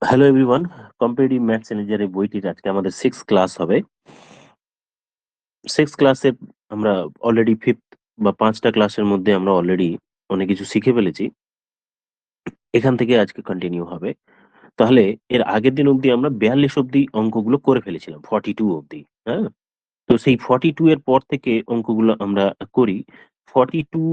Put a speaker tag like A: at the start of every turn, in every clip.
A: Hello everyone. Competitive maths চ্যালেঞ্জের এই বইটির আজকে আমাদের সিক্স ক্লাস হবে। সিক্স ক্লাসে আমরা অলরেডি ফিফথ বা পাঁচটা ক্লাসের মধ্যে আমরা অলরেডি অনেক কিছু শিখে ফেলেছি। এখান থেকে আজকে কন্টিনিউ হবে। তাহলে এর আগের দিন অবধি আমরা 42 অবধি অঙ্কগুলো করে ফেলেছিলাম, 42 অবধি। হ্যাঁ, তো সেই 42 এর পর থেকে অঙ্কগুলো আমরা করি। 42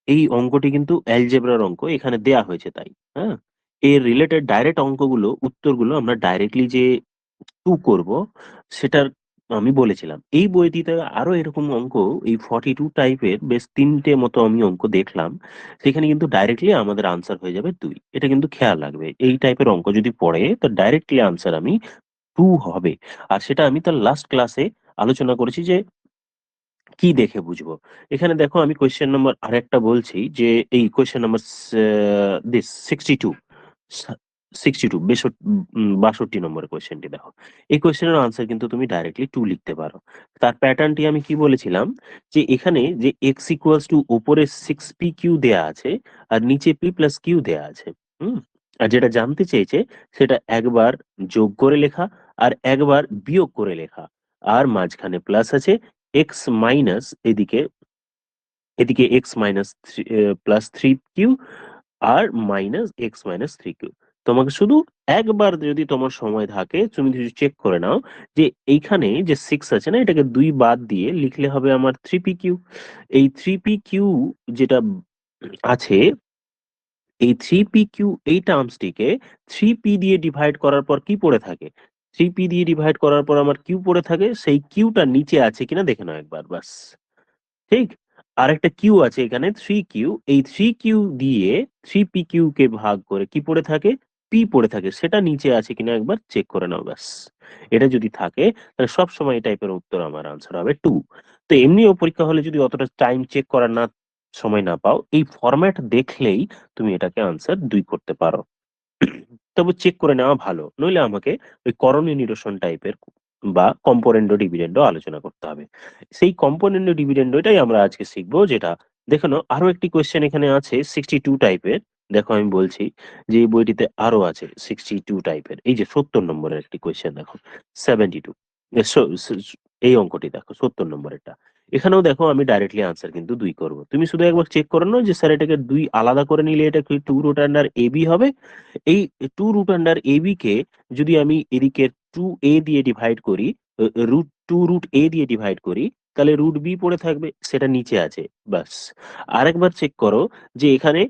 A: এই অঙ্কটি কিন্তু অ্যালজেব্রার অঙ্ক, এখানে দেয়া হয়েছে তাই। হ্যাঁ, এর রিলেটেড ডাইরেক্ট অঙ্কগুলো, উত্তরগুলো আমরা ডাইরেক্টলি যে টু করব সেটার আমি বলেছিলাম। এই বইটিতে আরো এরকম অঙ্ক, এই 42 টাইপের বেশ তিনটে মতো আমি অঙ্ক দেখলাম। সেখানে কিন্তু ডাইরেক্টলি আমাদের আনসার হয়ে যাবে 2। এটা কিন্তু খেয়াল রাখবে, এই টাইপের অঙ্ক যদি পড়ে তো ডাইরেক্টলি আনসার আমি 2 হবে। আর সেটা আমি তার লাস্ট ক্লাসে আলোচনা করেছি যে কি দেখে বুঝবো। এখানে দেখো আমি কোয়েশ্চেন নাম্বার আরেকটা বলছি, যে এই কোয়েশ্চেন নাম্বার দিস 62, 62 62 নম্বরের কোয়েশ্চেনটি দেখো। এই কোয়েশ্চেনের আনসার কিন্তু তুমি ডাইরেক্টলি 2 লিখতে পারো। তার প্যাটার্নটি আমি কি বলেছিলাম, যে এখানে যে এক্স ইকুয়ালস টু উপরে 6p/q দেয়া আছে আর নিচে p+q দেয়া আছে। হুম, আর যেটা জানতে চেয়েছে সেটা একবার যোগ করে লেখা আর একবার বিয়োগ করে লেখা, আর মাঝখানে প্লাস আছে। এক্স মাইনাস এদিকে, এদিকে এক্স মাইনাস +3q আর মাইনাস x-3q। তোমাকে শুধু একবার যদি তোমার সময় থাকে তুমি যদি চেক করে নাও যে এইখানে যে 6 আছে না, এটাকে 2 বাদ দিয়ে লিখলে হবে আমার 3p/q। এই 3p/q যেটা আছে, এই 3p/q এই টার্মসটিকে 3p দিয়ে ডিভাইড করার পর কি পড়ে থাকে, 3p দিয়ে ডিভাইড করার পর আমার q পড়ে থাকে, সেই কিউটা নিচে আছে কিনা দেখে নাও একবার বাস। ঠিক, আরেকটা কিউ আছে এখানে 3q, এই 3q দিয়ে 3p/q কে ভাগ করে কি পড়ে থাকে, p পড়ে থাকে, সেটা নিচে আছে কিনা একবার চেক করে নাও ব্যাস। এটা যদি থাকে তাহলে সব সময় এই টাইপের উত্তর আমার আনসার হবে 2। তো এমনিও পরীক্ষা হলে যদি অতটা টাইম চেক করার না, সময় না পাও, এই ফরম্যাট দেখলেই তুমি এটাকে আনসার 2 করতে পারো। তবে চেক করে নেওয়া ভালো, নইলে আমাকে ওই করণীয় নিরসন টাইপের বা কম্পোনেন্ডো ডিভিডেন্ডও আলোচনা করতে হবে। সেই কম্পোনেন্ডো ডিভিডেন্ডোটাই আমরা আজকে শিখবো। যেটা দেখো না, আরো একটি কোয়েশ্চেন এখানে আছে 62 টাইপের। দেখো আমি বলছি যে এই বইটিতে আরো আছে 62 টাইপের। এই যে 70 নম্বরের একটি কোয়েশ্চেন দেখো, 72, এই অঙ্কটি দেখো 70 নম্বরেরটা। এখানেও দেখো আমি ডাইরেক্টলি আনসার কিন্তু 2 করব। তুমি শুধু একবার চেক করে নাও যে স্যার এটাকে 2 আলাদা করে নিলে এটা কি 2 রুট আন্ডার এবি হবে। এই 2 রুট আন্ডার এবি কে যদি আমি এদিকে 2a দিয়ে ডিভাইড করি, √2 √a দিয়ে ডিভাইড করি, তাহলে √b পড়ে থাকবে, সেটা নিচে আছে। বাস, আরেকবার চেক করো যে এখানে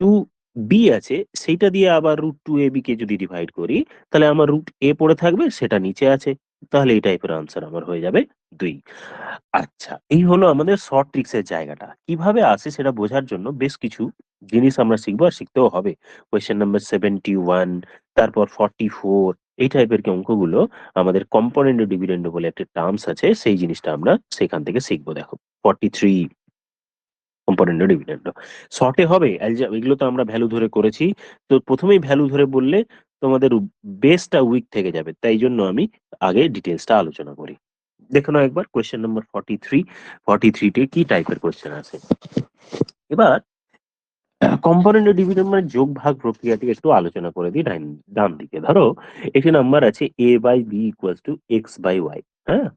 A: 2b আছে, সেইটা দিয়ে আবার √2ab কে যদি ডিভাইড করি, তাহলে আমার √a পড়ে থাকবে, সেটা নিচে আছে। তাহলে এই টাইপের আনসার আমার হয়ে যাবে 2। আচ্ছা, এই হলো আমাদের শর্ট ট্রিক্স এর জায়গাটা। কিভাবে আসে সেটা বোঝার জন্য বেশ কিছু জিনিস আমরা শিখবো, আর শিখতেও হবে। কোয়েশ্চেন নাম্বার 71, তারপর 44, এই টাইপের অঙ্কগুলো আমাদের কম্পোনেন্ট ডিভিডেন্ড বলে একটা টার্মস আছে, সেই জিনিসটা আমরা সেখান থেকে শিখবো। দেখো 43 কম্পোনেন্ট ডিভিডেন্ড শর্টে হবে এগুলো তো আমরা ভ্যালু ধরে করেছি। তো প্রথমেই ভ্যালু ধরে বললে তোমাদের বেসটা উইক থেকে যাবে, তাই জন্য আমি আগে ডিটেলসটা আলোচনা করি। দেখো না একবার কোয়েশ্চেন নাম্বার 43, 43 কি টাইপের কোয়েশ্চেন আছে। এবার কম্পোনেন্ট ডিভিশন মানে যোগ ভাগ প্রক্রিয়াটি একটু আলোচনা করে দিই। ডান দিকে ধরো একটি নাম্বার আছে a/b = x/y। হ্যাঁ,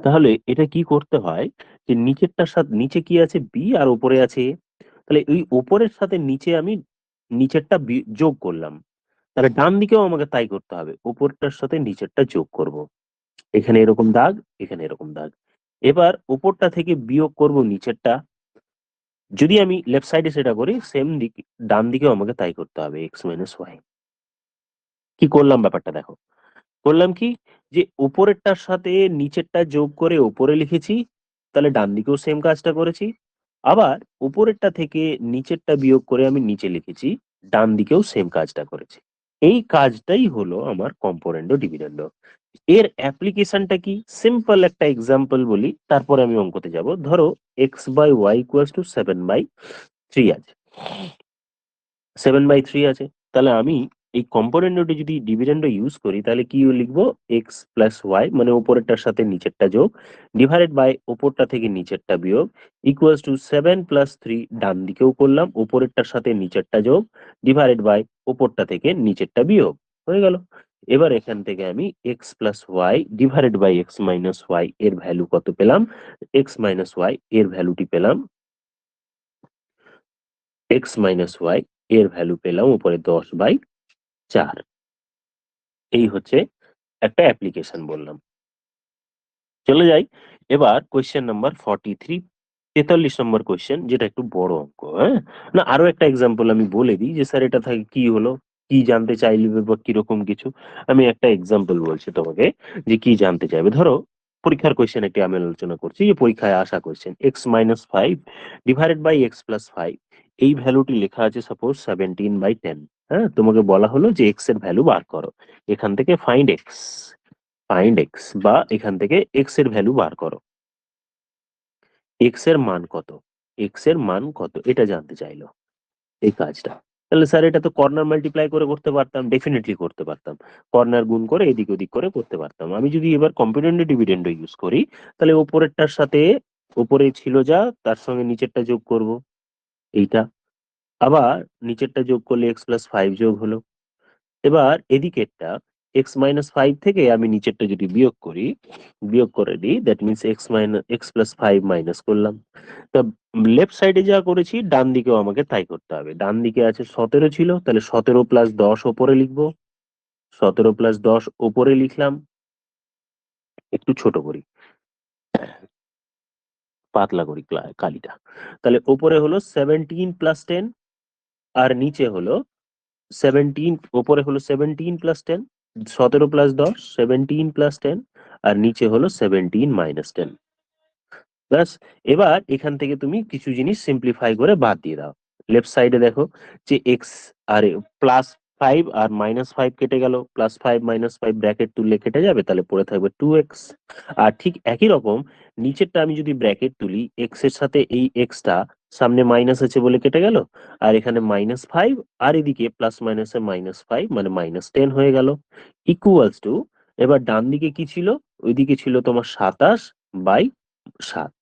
A: তাহলে এটা কি করতে হয়, যে নিচেরটার সাথে, নিচে কি আছে b আর উপরে আছে a, তাহলে ওই উপরের সাথে নিচে আমি নিচেরটা যোগ করলাম। তাহলে ডান দিকেও আমাকে তাই করতে হবে, উপরটার সাথে নিচেরটা যোগ করব। এখানে এরকম দাগ, এখানে এরকম দাগ। এবার উপরটা থেকে বিয়োগ করব নিচেরটা। যদি আমি লেফট সাইডে সেটা করি, সেম দিক ডান দিকেও আমাকে তাই করতে হবে, x - y। কি করলাম ব্যাপারটা দেখো, করলাম কি, যে উপরেরটার সাথে নিচেরটা যোগ করে উপরে লিখেছি, তাহলে ডান দিকেও সেম কাজটা করেছি। আবার উপরেরটা থেকে নিচেরটা বিয়োগ করে আমি নিচে লিখেছি, ডান দিকেও সেম কাজটা করেছি। এই কাজটাই হলো আমার কম্পোনেন্ডো ডিভিডেন্ডো। এর অ্যাপ্লিকেশনটা কি, সিম্পল একটা এক্সাম্পল বলি, তারপরে আমি অঙ্কতে যাব। ধরো x/y = 7/3 আছে, 7/3 আছে। তাহলে আমি এই কম্পোনেন্টটি যদি ডিভিডেন্ড ইউজ করি, তাহলে কি লিখবো, x+y মানে উপরেরটার সাথে নিচেরটা যোগ, ডিভাইডেড বাই উপরটা থেকে নিচেরটা বিয়োগ, = 7+3। ডান দিকেও করলাম, উপরেরটার সাথে নিচেরটা যোগ, ডিভাইডেড বাই উপরটা থেকে নিচেরটা বিয়োগ। হয়ে গেল। এবার এখান থেকে আমি X plus Y divided by X minus Y এর ভ্যালু কত পেলাম? এক্স মাইনাস ওয়াই এর ভ্যালুটি পেলাম, এক্স মাইনাস ওয়াই এর ভ্যালু পেলাম উপরে 10/4। এই হচ্ছে একটা অ্যাপ্লিকেশন বললাম। চলে যাই এবার কোয়েশ্চেন নাম্বার 43, 43 নম্বর কোয়েশ্চেন, যেটা একটু বড় অঙ্ক। হ্যাঁ, না আরো একটা এক্সাম্পল আমি বলে দিই যে স্যার এটা থেকে কি হলো, কি জানতে চাইলে বা কিরকম কিছু। আমি একটা এক্সাম্পল বলছি তোমাকে যে কি জানতে চাইবে। ধরো পরীক্ষার কোয়েশ্চেন একটি আমি আলোচনা করছি, যে পরীক্ষায় আসা question X minus five divided by X plus five, এই ভ্যালুটি লেখা আছে সাপোজ 17/10। হ্যাঁ, তোমাকে বলা হলো যে এক্স এর ভ্যালু বার করো, এখান থেকে ফাইন্ড এক্স, ফাইন্ড এক্স বা এখান থেকে এক্স এর ভ্যালু বার করো, এক্স এর মান কত, এক্স এর মান কত এটা জানতে চাইলো এই কাজটা। তাহলে স্যার এটা তো কর্নার মাল্টিপ্লাই করে করতে পারতাম, ডেফিনেটলি করতে পারতাম, কর্নার গুণ করে এদিক ওদিক করে করতে পারতাম। আমি যদি এবার কম্পিউটেন্ড ডিভিডেন্ড ইউজ করি, তাহলে ওপরেরটার সাথে ওপরে ছিল যা তার সঙ্গে নিচেরটা যোগ করব, এইটা আবার নিচেরটা যোগ করলে এক্স প্লাস ফাইভ যোগ হলো। এবার এদিকেরটা এক্স মাইনাস ফাইভ থেকে আমি নিচেরটা যদি বিয়োগ করি, বিয়োগ করে দিই, that means x minus x plus five minus করলাম। তা লেফট সাইডে যা করেছি ডান দিকেও আমাকে তাই করতে হবে। ডান দিকে আছে 17 ছিল, তাহলে 17+10 ওপরে লিখবো, 17+10 ওপরে লিখলাম, একটু ছোট করি, পাতলা করি কালিটা। তাহলে ওপরে হলো 17+10 আর নিচে হলো 17, ওপরে হলো 17+10, 17+10 17+10 আর নিচে হলো 17-10। ব্যাস, এবার এখান থেকে তুমি কিছু জিনিস সিম্পলিফাই করে বাদ দিয়ে দাও। লেফট সাইডে দেখো যে এক্স আর প্লাস ফাইভ আর মাইনাস ফাইভ কেটে গেল, plus five minus five bracket তুললে কেটে যাবে, তাহলে পড়ে থাকবে 2x। আর ঠিক একই রকম নিচেরটা আমি যদি ব্র্যাকেট তুলি, এক্স এর সাথে এই এক্সটা সামনে মাইনাস আছে বলে কেটে গেল, আর এখানে -5 আর এদিকে প্লাস মাইনাসে -5 মানে -10 হয়ে গেল, ইকুয়ালস টু, এবার ডান দিকে কি ছিল, ওইদিকে ছিল তোমার 27/7,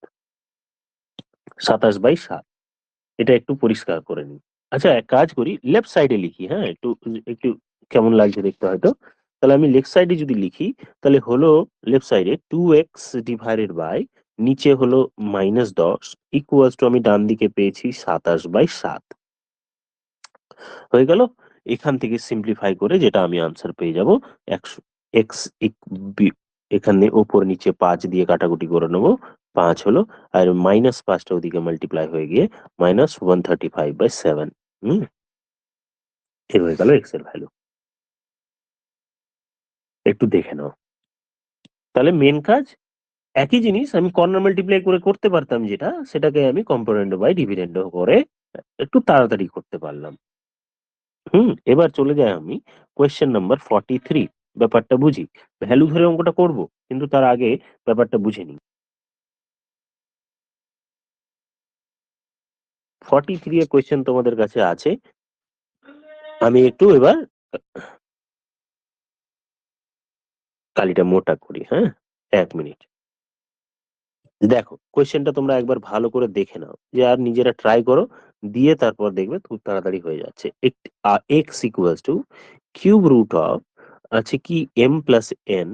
A: 27/7। এটা একটু পরিষ্কার করে নিই। আচ্ছা এক কাজ করি, লেফট সাইডে লিখি, হ্যাঁ একটু একটু কেমন লাগছে দেখতে হয়তো। তাহলে আমি লেফট সাইডে যদি লিখি, তাহলে হলো লেফট সাইডে 2x ডিভাইডেড বাই নিচে হলো -10 ইকুয়ালস টু আমি ডান দিকে পেয়েছি 27/7 হয়ে গেল। এখান থেকে সিম্পলিফাই করে যেটা আমি আনসার পেয়ে যাব 100, এক্স, এখানে ওপর নিচে 5 দিয়ে কাটাকুটি করে নেবো, 5 হলো, আর -5টা ওদিকে মাল্টিপ্লাই হয়ে গিয়ে -135/7। হুম, এর হয়ে গেল এক্স এর ভ্যালু। একটু দেখে নাও। তাহলে মেন কাজ একই জিনিস আমি কর্নার মাল্টিপ্লাই করে করতে পারতাম, যেটা সেটাকে আমি কম্পোনেন্ট বাই ডিভিডেন্ড করে একটু তাড়াতাড়ি করতে পারলাম। এবার চলে যাই আমি কোয়েশ্চেন নাম্বার 43, ব্যাপারটা বুঝি। ভ্যালু ধরে অঙ্কটা করব, কিন্তু তার আগে ব্যাপারটা বুঝে নিই। 43 এর কোয়েশ্চেন তোমাদের কাছে আছে, আমি একটু এবার কালিটা মোটা করি, হ্যাঁ 1 মিনিট। দেখো কোয়েশ্চেনটা তোমরা একবার ভালো করে দেখে নাও, যে আর নিজেরা ট্রাই করো, দিয়ে তারপর দেখবে খুব তাড়াতাড়ি হয়ে যাচ্ছে। X equals to cube root of, আছে কি এম প্লাস এন,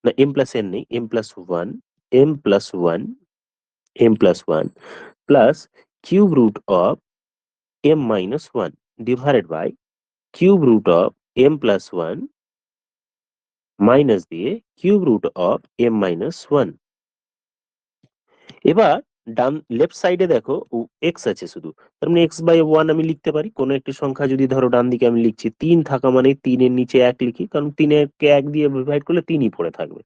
A: না এম প্লাস এন নেই, m+1, m+1, m+1 plus cube root of m-1 divided by cube root of m+1 minus দিয়ে কিউব রুট অফ m-1। এবার ডান left সাইডে দেখো x আছে শুধু, তার মানে x/1 আমি লিখতে পারি। কোনো একটি সংখ্যা যদি ধরো ডান দিকে আমি লিখছি 3 থাকা মানে 3 এর নিচে 1 লিখি, কারণ 3 কে 1 দিয়ে ডিভাইড করলে 3ই পড়ে থাকবে।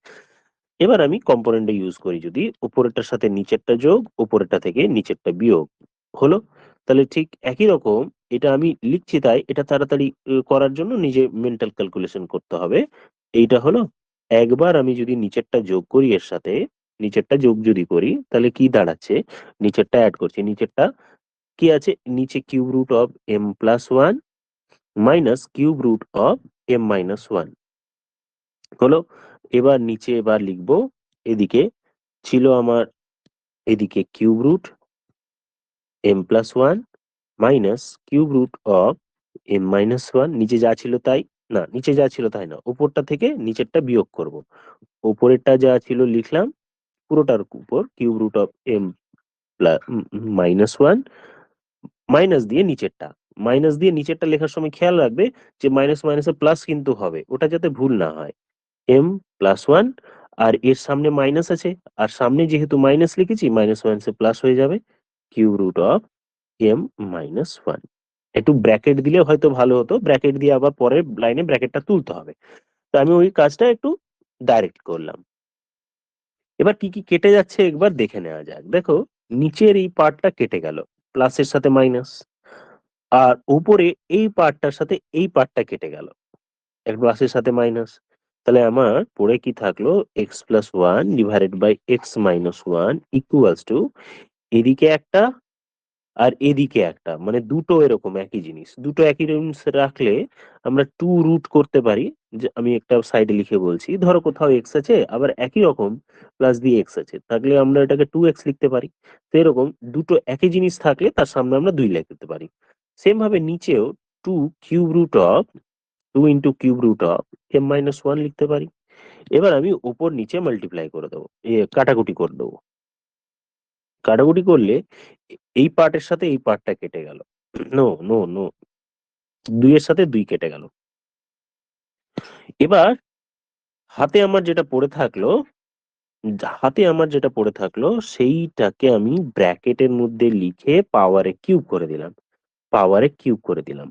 A: এবার আমি কম্পোনেন্টে ইউজ করি, যদি উপরেরটার সাথে নিচেরটা যোগ, উপরেরটা থেকে নিচেরটা বিয়োগ হলো, তাহলে ঠিক একই রকম এটা আমি লিখছি, তাই এটা তাড়াতাড়ি করার জন্য নিজে মেন্টাল ক্যালকুলেশন করতে হবে। এইটা হলো, একবার আমি যদি নিচেরটা যোগ করি এর সাথে, নিচেরটা যোগ যদি করি তাহলে কি দাঁড়াচ্ছে, নিচেরটা অ্যাড করছি, নিচেরটা কি আছে, নিচে cube root of m+1 minus cube root of m-1 হলো। এবার নিচে এবার লিখবো, এদিকে ছিল আমার, এদিকে cube root m+1 minus cube root of m-1, নিচে যা ছিল তাই, না, নিচে যা ছিল তাই না, উপরটা থেকে নিচেরটা বিয়োগ করব। উপরেরটা যা ছিল লিখলাম, পুরোটার উপর cube root of m -1, minus দিয়ে নিচেরটা। মাইনাস দিয়ে নিচেরটা লেখার সময় খেয়াল রাখবে যে মাইনাস মাইনাসে প্লাস কিন্তু হবে, ওটা যাতে ভুল না হয়। m+1, আর এর সামনে মাইনাস আছে, আর সামনে যেহেতু মাইনাস লিখেছি, মাইনাস মাইনাসে প্লাস হয়ে যাবে, কিউব রুট অফ m-1। একটু ব্র্যাকেট দিলে হয়তো ভালো হতো, ব্র্যাকেট দিয়ে আবার পরের লাইনে ব্র্যাকেটটা তুলতে হবে। তো আমি ওই কাজটা একটু ডাইরেক্ট করলাম। এবার কি কি কেটে যাচ্ছে একবার দেখে নেওয়া যাক। দেখো, নিচের এই পার্টটা কেটে গেল, প্লাসের সাথে মাইনাস। আর উপরে এই পার্টটার সাথে এই পার্টটা কেটে গেল, এক প্লাসের সাথে মাইনাস। তাহলে আমার পড়ে কি থাকলো, x+1/x-1 ইকুয়ালস টু এদিকে একটা আর এদিকে একটা, মানে দুটো এরকম একই জিনিস। দুটো একই জিনিস রাখলে আমরা টু রুট করতে পারি। যে আমি একটা সাইডে লিখে বলছি, ধরো কোথাও এক্স আছে, আবার একই রকম প্লাস দিয়ে এক্স আছে, থাকলে আমরা এটাকে 2x লিখতে পারি। তো এরকম দুটো একই জিনিস থাকলে তার সামনে আমরা 2 লিখতে পারি। সেম ভাবে নিচেও two cube root of 2 × cube root of m-1 লিখতে পারি। এবার আমি উপর নিচে মাল্টিপ্লাই করে দেবো, কাটাকুটি করে দেবো। কাটাকুটি করলে এই পার্টের সাথে এই পার্টটা কেটে গেল, নো নো নো, 2 এর সাথে 2 কেটে গেল। এবার হাতে আমার যেটা পড়ে থাকলো, সেইটাকে আমি ব্র্যাকেটের মধ্যে লিখে পাওয়ারে কিউব করে দিলাম। পাওয়ারে কিউব করে দিলাম,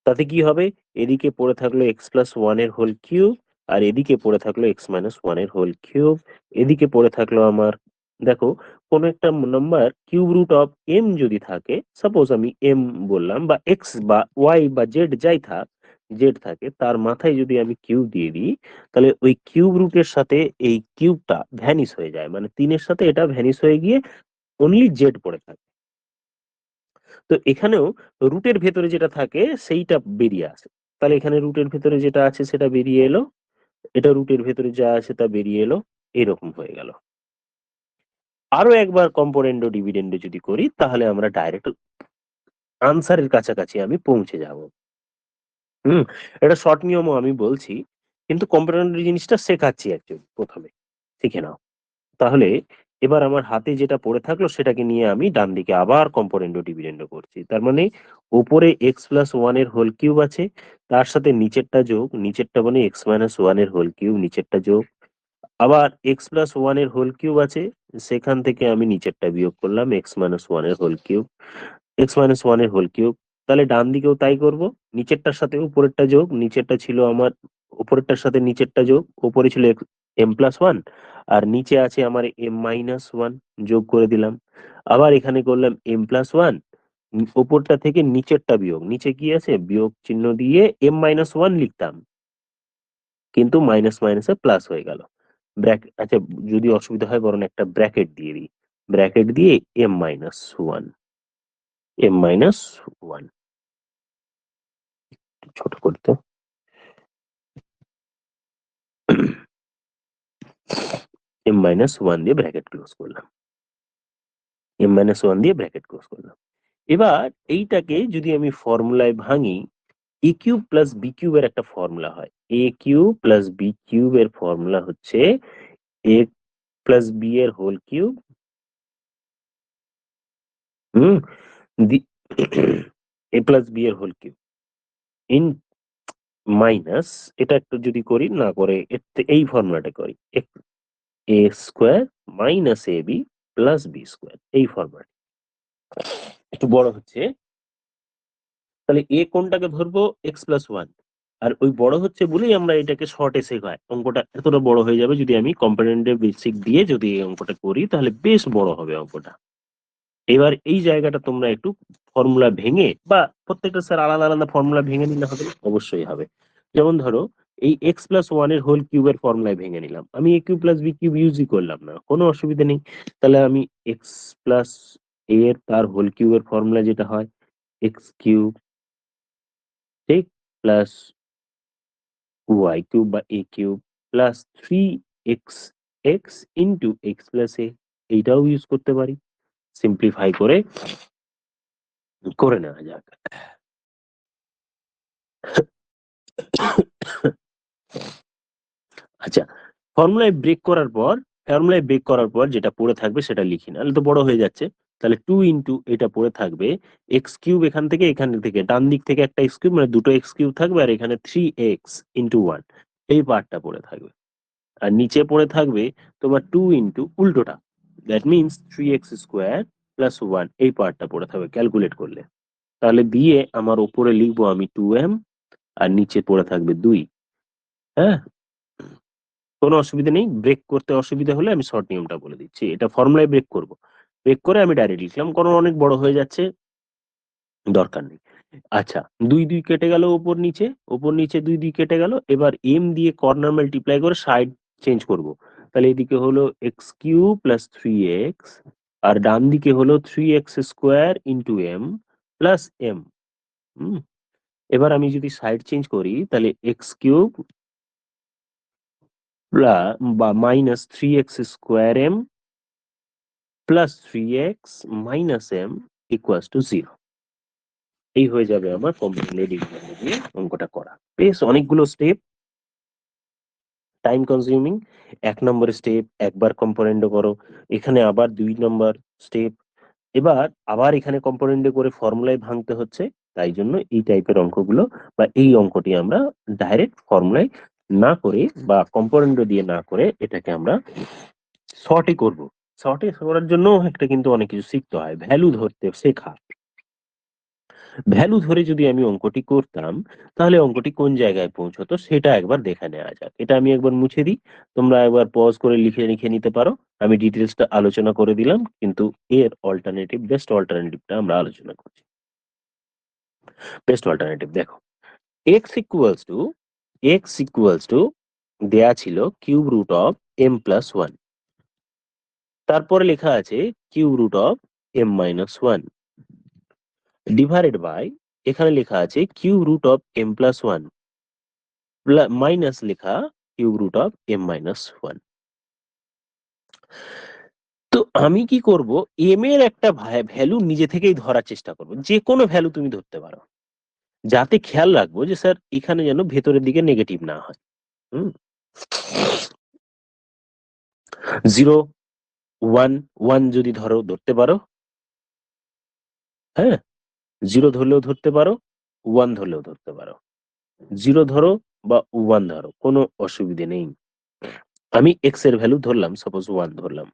A: তাতে কি হবে, এদিকে পড়ে থাকলো x+1 এর হোল কিউব, আর এদিকে পড়ে থাকলো x-1 এর হোল কিউব। এদিকে পড়ে থাকলো আমার, দেখো, কোন একটা number cube root of m যদি থাকে, সাপোজ আমি এম বললাম, বা এক্স বা ওয়াই বা জেড যাই থাক, জেড থাকে, তার মাথায় যদি আমি কিউব দিয়ে দিই, তাহলে ওই কিউব রুটের সাথে এই কিউবটা ভ্যানিশ হয়ে যায়, মানে 3-এর সাথে এটা ভ্যানিশ হয়ে গিয়ে অনলি জেড পড়ে থাকে। তো এখানেও রুটের ভেতরে যেটা থাকে সেইটা বেরিয়ে আসে। তাহলে এখানে রুটের ভেতরে যেটা আছে সেটা বেরিয়ে এলো, এটা রুটের ভেতরে যা আছে তা বেরিয়ে এলো, এরকম হয়ে গেল। আরো একবার কম্পোনেন্ডো ডিভিডেন্ডো যদি করি, তাহলে আমরা ডাইরেক্ট আনসারের কাছাকাছি আমি পৌঁছে যাব। হুম, এটা শর্ট নিয়মও আমি বলছি, কিন্তু কম্পোনেন্ডো জিনিসটা শেখাচ্ছি অ্যাকচুয়ালি প্রথমে, শিখে নাও। তাহলে এবার আমার হাতে যেটা পড়ে থাকলো সেটাকে নিয়ে আমি ডান দিকে আবার কম্পোনেন্ডো ডিভিডেন্ডো করছি। তার মানে উপরে x+1 এর হোল কিউব আছে, তার সাথে নিচেরটা যোগ, নিচেরটা মানে x-1 এর হোল কিউব, নিচেরটা যোগ, আবার x+1 এর হোল কিউব আছে, সেখান থেকে আমি নিচেরটা বিয়োগ করলাম, x-1 এর হোল কিউব, x-1 এর হোল কিউব। তাহলে ডান দিকেও তাই করব, নিচেরটার সাথে উপরেরটা যোগ, নিচেরটা ছিল আমার উপরেরটার সাথে নিচেরটা যোগ, উপরে ছিল m+1, আর নিচে আছে আমার m-1, যোগ করে দিলাম। আবার এখানে করলাম m+1, উপরটা থেকে নিচেরটা বিয়োগ, নিচে কি আছে বিয়োগ চিহ্ন দিয়ে m-1 লিখতাম, কিন্তু মাইনাস মাইনাসে প্লাস হয়ে গেল। ব্র্যাকেট, আচ্ছা, যদি অসুবিধা হয় বরং একটা ব্র্যাকেট দিয়ে দিই, ব্র্যাকেট দিয়ে m-1, m-1, ছোট করতে, m-1 দিয়ে ব্র্যাকেট ক্লোজ করলাম, m-1 দিয়ে ব্র্যাকেট ক্লোজ করলাম। এবার এইটাকে যদি আমি ফর্মুলায় ভাঙি, এ কিউব প্লাস বি কিউবের একটা ফর্মুলা হয়। এ কিউব প্লাস বি কিউবের ফর্মুলা হচ্ছে এ প্লাস বি এর হোল কিউব, হুম, এ প্লাস বি এর হোল কিউব ইন মাইনাস, এটা একটু যদি করি না করে এই ফর্মুলাটা করি, এ square minus A B plus B square, এই ফর্মুলা একটু বড় হচ্ছে। তাহলে এ কোনটাকে ধরবো, x+1, আর ওই বড় হচ্ছে বলেই আমরা এটাকে শর্টে শেখাই। অঙ্কটা এতটা বড় হয়ে যাবে যদি আমি কম্পোনেন্টের বেসিক দিয়ে যদি এই অঙ্কটা করি, তাহলে বেশ বড় হবে অঙ্কটা। এবার এই জায়গাটা তোমরা একটু ফর্মুলা ভেঙে, বা প্রত্যেকটা স্যার আলাদা আলাদা ফর্মুলা ভেঙে নিলে হবে না? অবশ্যই হবে। যেমন ধরো, এই x+1 এর হোল কিউবের ফর্মুলায় ভেঙে নিলাম, আমি এ কিউব প্লাস বি কিউব ইউজই করলাম না, কোনো অসুবিধা নেই। তাহলে আমি এক্স প্লাস এ এর তার হোল কিউবের ফর্মুলা যেটা হয় এক্স কিউব, ঠিক, প্লাস ওয়াই কিউব বা A cube plus 3x into X plus A, এইটাও ইউজ করতে পারি। সিম্পলিফাই করে করে নেওয়া যাক। আচ্ছা, ফর্মুলায় ব্রেক করার পর যেটা পড়ে থাকবে সেটা লিখি, নাহলে তো বড় হয়ে যাচ্ছে। তাহলে 2 ইনটু এটা পড়ে থাকবে এক্স কিউব, এখান থেকে ডান দিক থেকে একটা এক্স কিউব, মানে দুটো এক্স কিউব থাকবে, আর এখানে 3x ইনটু 1 এই পার্টটা পড়ে থাকবে। আর নিচে পড়ে থাকবে তোমার 2 ইনটু উল্টোটা, দ্যাট মিনস 3x² প্লাস 1 এই পার্টটা পড়ে থাকবে ক্যালকুলেট করলে। তাহলে দিয়ে আমার ওপরে লিখবো আমি 2m, আর নিচে পড়ে থাকবে 2। হ্যাঁ, কোনো অসুবিধা নেই। ব্রেক করতে অসুবিধা হলে আমি শর্ট নিয়মটা বলে দিচ্ছি। এটা ফর্মুলায় ব্রেক করব, ব্রেক করে আমি ডাইরেক্ট লিখলাম, কারণ অনেক বড় হয়ে যাচ্ছে, দরকার নেই। আচ্ছা, 2 কেটে গেল ওপর নিচে 2 কেটে গেল। এবার এম দিয়ে কর্নার মাল্টিপ্লাই করে সাইড চেঞ্জ করব। তাহলে এদিকে হলো এক্স কিউ প্লাস 3x, আর ডান দিকে হলো 3x² into M plus M. এবার আমি যদি সাইড চেঞ্জ করি, তাহলে এক্স কিউব বা minus 3x² m plus 3x minus m equals to 0। এই হয়ে যাবে আমার কম্পাউন্ড ডিভিশন দিয়ে অঙ্কটা করা। বেশ অনেকগুলো স্টেপ, টাইম কনজিউমিং। 1 নম্বর স্টেপ একবার কম্পোনেন্টে করো, এখানে আবার 2 নম্বর স্টেপ, এবার আবার এখানে কম্পোনেন্টে করে ফর্মুলায় ভাঙতে হচ্ছে। তাই জন্য এই টাইপের অঙ্কগুলো বা এই অঙ্কটি আমরা ডাইরেক্ট ফর্মুলায় না করে বা কম্পোনেন্ট দিয়ে না করে এটাকে আমরা শর্টে করব। শর্টে করার জন্য একটা কিন্তু অনেক কিছু শিখতে হয়, ভ্যালু ধরতে শেখা। ভ্যালু ধরে যদি আমি অঙ্কটি করতাম, তাহলে অঙ্কটি কোন জায়গায় পৌঁছতো সেটা একবার দেখে নেওয়া যাক। এটা আমি একবার মুছে দিই, তোমরা একবার পজ করে লিখে লিখে নিতে পারো। আমি ডিটেলসটা আলোচনা করে দিলাম, কিন্তু এর বেস্ট অল্টারনেটিভটা আমরা আলোচনা করছি। বেস্ট অল্টারনেটিভ দেখো, এক্স ইকুয়ালস টু দেয়া ছিল কিউব রুট অফ m+1, তারপরে লেখা আছে cube root of m-1 divided by, এখানে লেখা আছে cube root of m+1 minus লেখা কিউব রুট অফ m-1। তো আমি কি করব, এম এর একটা ভ্যালু নিজে থেকেই ধরার চেষ্টা করব, যে কোনো ভ্যালু তুমি ধরতে পারো, যাতে খেয়াল রাখবো যে স্যার এখানে যেন ভেতরের দিকে নেগেটিভ না হয়। হুম, 0, 1, 1 যদি ধরতে পারো, হ্যাঁ, 0 ধরলেও ধরতে পারো, 1 ধরলেও ধরতে পারো। 0 ধরো বা 1 ধরো, কোনো অসুবিধে নেই। আমি এক্স এর ভ্যালু ধরলাম, সাপোজ 1 ধরলাম।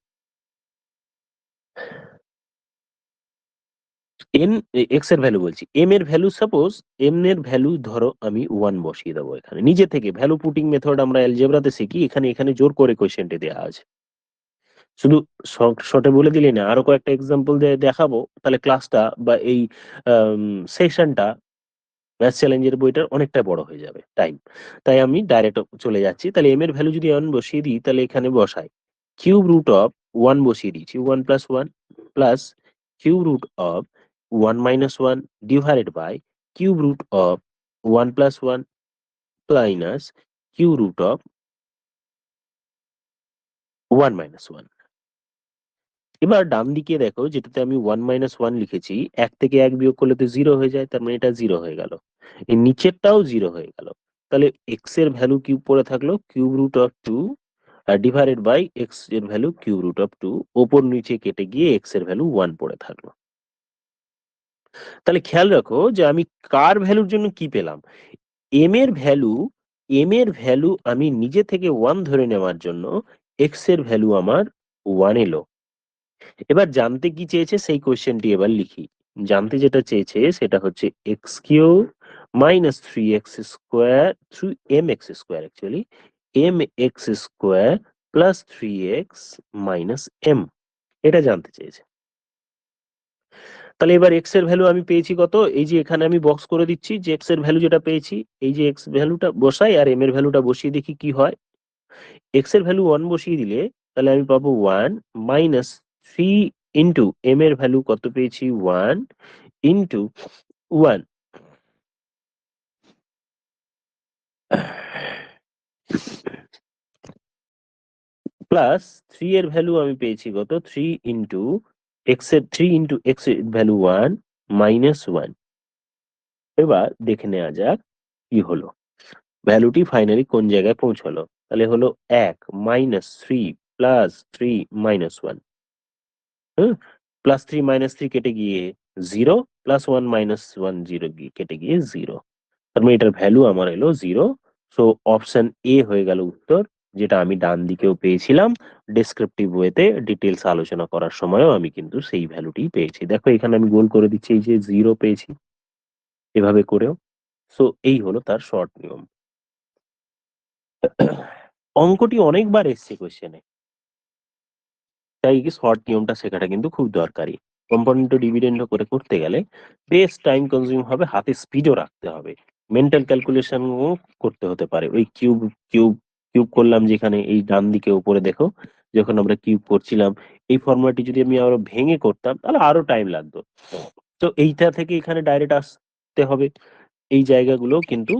A: এন, এক্স এর ভ্যালু বলছি, এম এর ভ্যালু সাপোজ, এম এর ভ্যালু ধরো আমি 1 বসিয়ে দেবো এখানে নিজে থেকে। ভ্যালু পুটিং মেথড আমরা অ্যালজেব্রাতে শিখি, এখানে এখানে জোর করে কোয়েশ্চেনটি দেওয়া আছে। শুধু শর্টে বলে দিলে না, আরো কয়েকটা এক্সাম্পল দিয়ে দেখাবো, তাহলে ক্লাসটা বা এই সেশনটা ম্যাথ চ্যালেঞ্জের বইটার অনেকটা বড় হয়ে যাবে টাইম। তাই আমি ডাইরেক্ট চলে যাচ্ছি। তাহলে এম এর ভ্যালু যদি 1 বসিয়ে দিই, তাহলে এখানে বসাই কিউব রুট অফ 1 বসিয়ে দিয়েছি, 1+1 plus cube root of 1-1 divided by cube root of 1+1 minus cube root of 1-1। এবার ডান দিকে দেখো, যেটাতে আমি 1-1 লিখেছি, 1 থেকে 1 বিয়োগ করলে তো 0 হয়ে যায়, তার মানে এটা 0 হয়ে গেল, এই নিচেরটাও 0 হয়ে গেল। তাহলে এক্স এর ভ্যালু কিউব পড়ে থাকলো cube root of 2 divided by x এর ভ্যালু কিউব রুট অফ 2, ওপর নিচে কেটে গিয়ে এক্স এর ভ্যালু 1 পড়ে থাকলো। তাহলে খেয়াল রাখো যে আমি কার ভ্যালুর জন্য কি পেলাম, এম এর ভ্যালু, আমি নিজে থেকে 1 ধরে নেওয়ার জন্য এক্স এর ভ্যালু আমার 1 এলো। এবার জানতে কি চেয়েছে সেই কোশ্চেনটি এবার লিখি। জানতে যেটা চেয়েছে সেটা হচ্ছে x cube minus 3x² 3mx² actually mx² plus 3x minus m, এটা জানতে চেয়েছে। তাহলে এবার এক্স এর ভ্যালু আমি পেয়েছি কত, এই যে এখানে আমি বক্স করে দিচ্ছি যে এক্স এর ভ্যালু যেটা পেয়েছি, এই যে এক্স ভ্যালুটা বসাই আর এম এর ভ্যালুটা বসিয়ে দেখি কি হয়। এক্স এর ভ্যালু 1 বসিয়ে দিলে তাহলে আমি পাবো 1 মাইনাস 3 ইন্টু এম এর ভ্যালু কত পেয়েছি 1 ইন্টু 1 প্লাস 3 এর ভ্যালু আমি পেয়েছি কত 3 ইন্টু এক্স এর ভ্যালু 1 মাইনাস 1। এবার দেখে নেওয়া যাক কি হলো। ভ্যালুটি ফাইনালি কোন জায়গায় পৌঁছালো, তাহলে হলো 1 -3 + 3 - 1, হ্যাঁ, +3 - 3 কেটে গিয়ে 0, +1 - 1 0 গিয়ে কেটে গিয়ে 0, তার মানে এটার ভ্যালু আমার এলো 0। সো অপশন এ হয়ে গেল উত্তর, যেটা আমি ডান দিকেও পেয়েছিলাম, ডেসক্রিপটিভ ওয়েতে ডিটেলস আলোচনা করার সময়ও আমি কিন্তু সেই ভ্যালুটি পেয়েছি। দেখো এখানে আমি গোল করে দিচ্ছি, এই যে 0 পেয়েছি এভাবে করেও। সো এই হলো তার শর্ট নিয়ম। অঙ্কটি অনেকবার এসছে কোশ্চেনে, তাই কি শর্ট নিয়মটা শেখাটা কিন্তু খুব দরকারি। কম্পোনেন্ট ডিভিডেন্ড করে করতে গেলে বেশ টাইম কনজিউম হবে, হাতে স্পিডও রাখতে হবে, মেন্টাল ক্যালকুলেশনও করতে হতে পারে। ওই কিউব কিউব কিউব করলাম যেখানে, এই ডান দিকে উপরে দেখো, যখন আমরা কিউব করছিলাম এই ফর্মুলাটি যদি আমি আরো ভেঙে করতাম তাহলে আরো টাইম লাগতো। তো এইটা থেকে এখানে ডাইরেক্ট আসতে হবে, এই জায়গাগুলো কিন্তু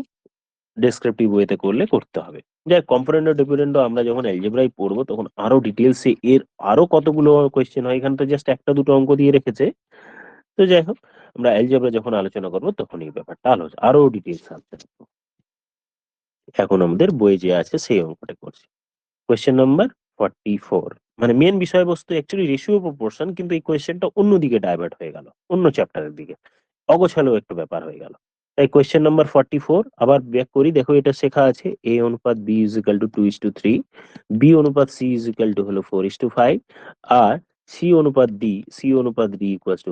A: ডেসক্রিপটিভ ওয়েতে করলে করতে হবে। যাই কম্পোনেন্ট ডিপেন্ডেন্ট আমরা যখন অ্যালজেব্রায় পড়বো তখন আরো ডিটেলসে এর আরো কতগুলো কোয়েশ্চেন হয়, এখানে তো জাস্ট একটা দুটো অঙ্ক দিয়ে রেখেছে। তো যাই হোক, আমরা অ্যালজেব্রা যখন আলোচনা করবো তখন এই ব্যাপারটা আরো ডিটেলস আসবে। এখন আমাদের বইয়ে যে আছে সেই অঙ্কটা করছি। কোয়েশ্চেন নাম্বার 44, মানে মেন বিষয়বস্তু অ্যাকচুয়ালি রেশিও প্রপোর্শন, কিন্তু এই কোয়েশ্চেনটা অন্যদিকে ডাইভার্ট হয়ে গেল, অন্য চ্যাপ্টারের দিকে, অগোছালো একটু ব্যাপার হয়ে গেল। তাই কোয়েশ্চেন নাম্বার 44 আবার ব্যাক করি। দেখো এটা শেখা আছে a অনুপাত b = 2:3, b অনুপাত c হলো 4:5, আর c অনুপাত d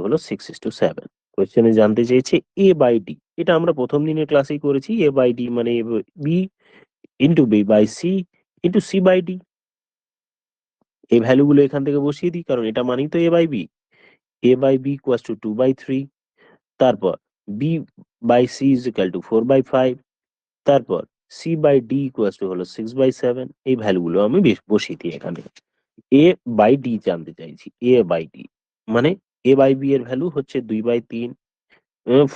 A: হলো 6:7। কোয়েশ্চেনে জানতে চেয়েছে a বাই d, এটা আমরা প্রথম দিনের ক্লাসেই করেছি। a বাই d মানে b into b by c into c by d। এই ভ্যালুগুলো এখান থেকে বসিয়ে দিই, কারণ এটা মানেই তো a by b। a by b = 2/3, তারপর b বাই c = 4/5, তারপর c বাই d হলো 6/7। এই ভ্যালুগুলো আমি বসিয়ে দিই এখানে। a বাই d জানতে চাইছি, a বাই d মানে a বাই b এর ভ্যালু হচ্ছে 2/3,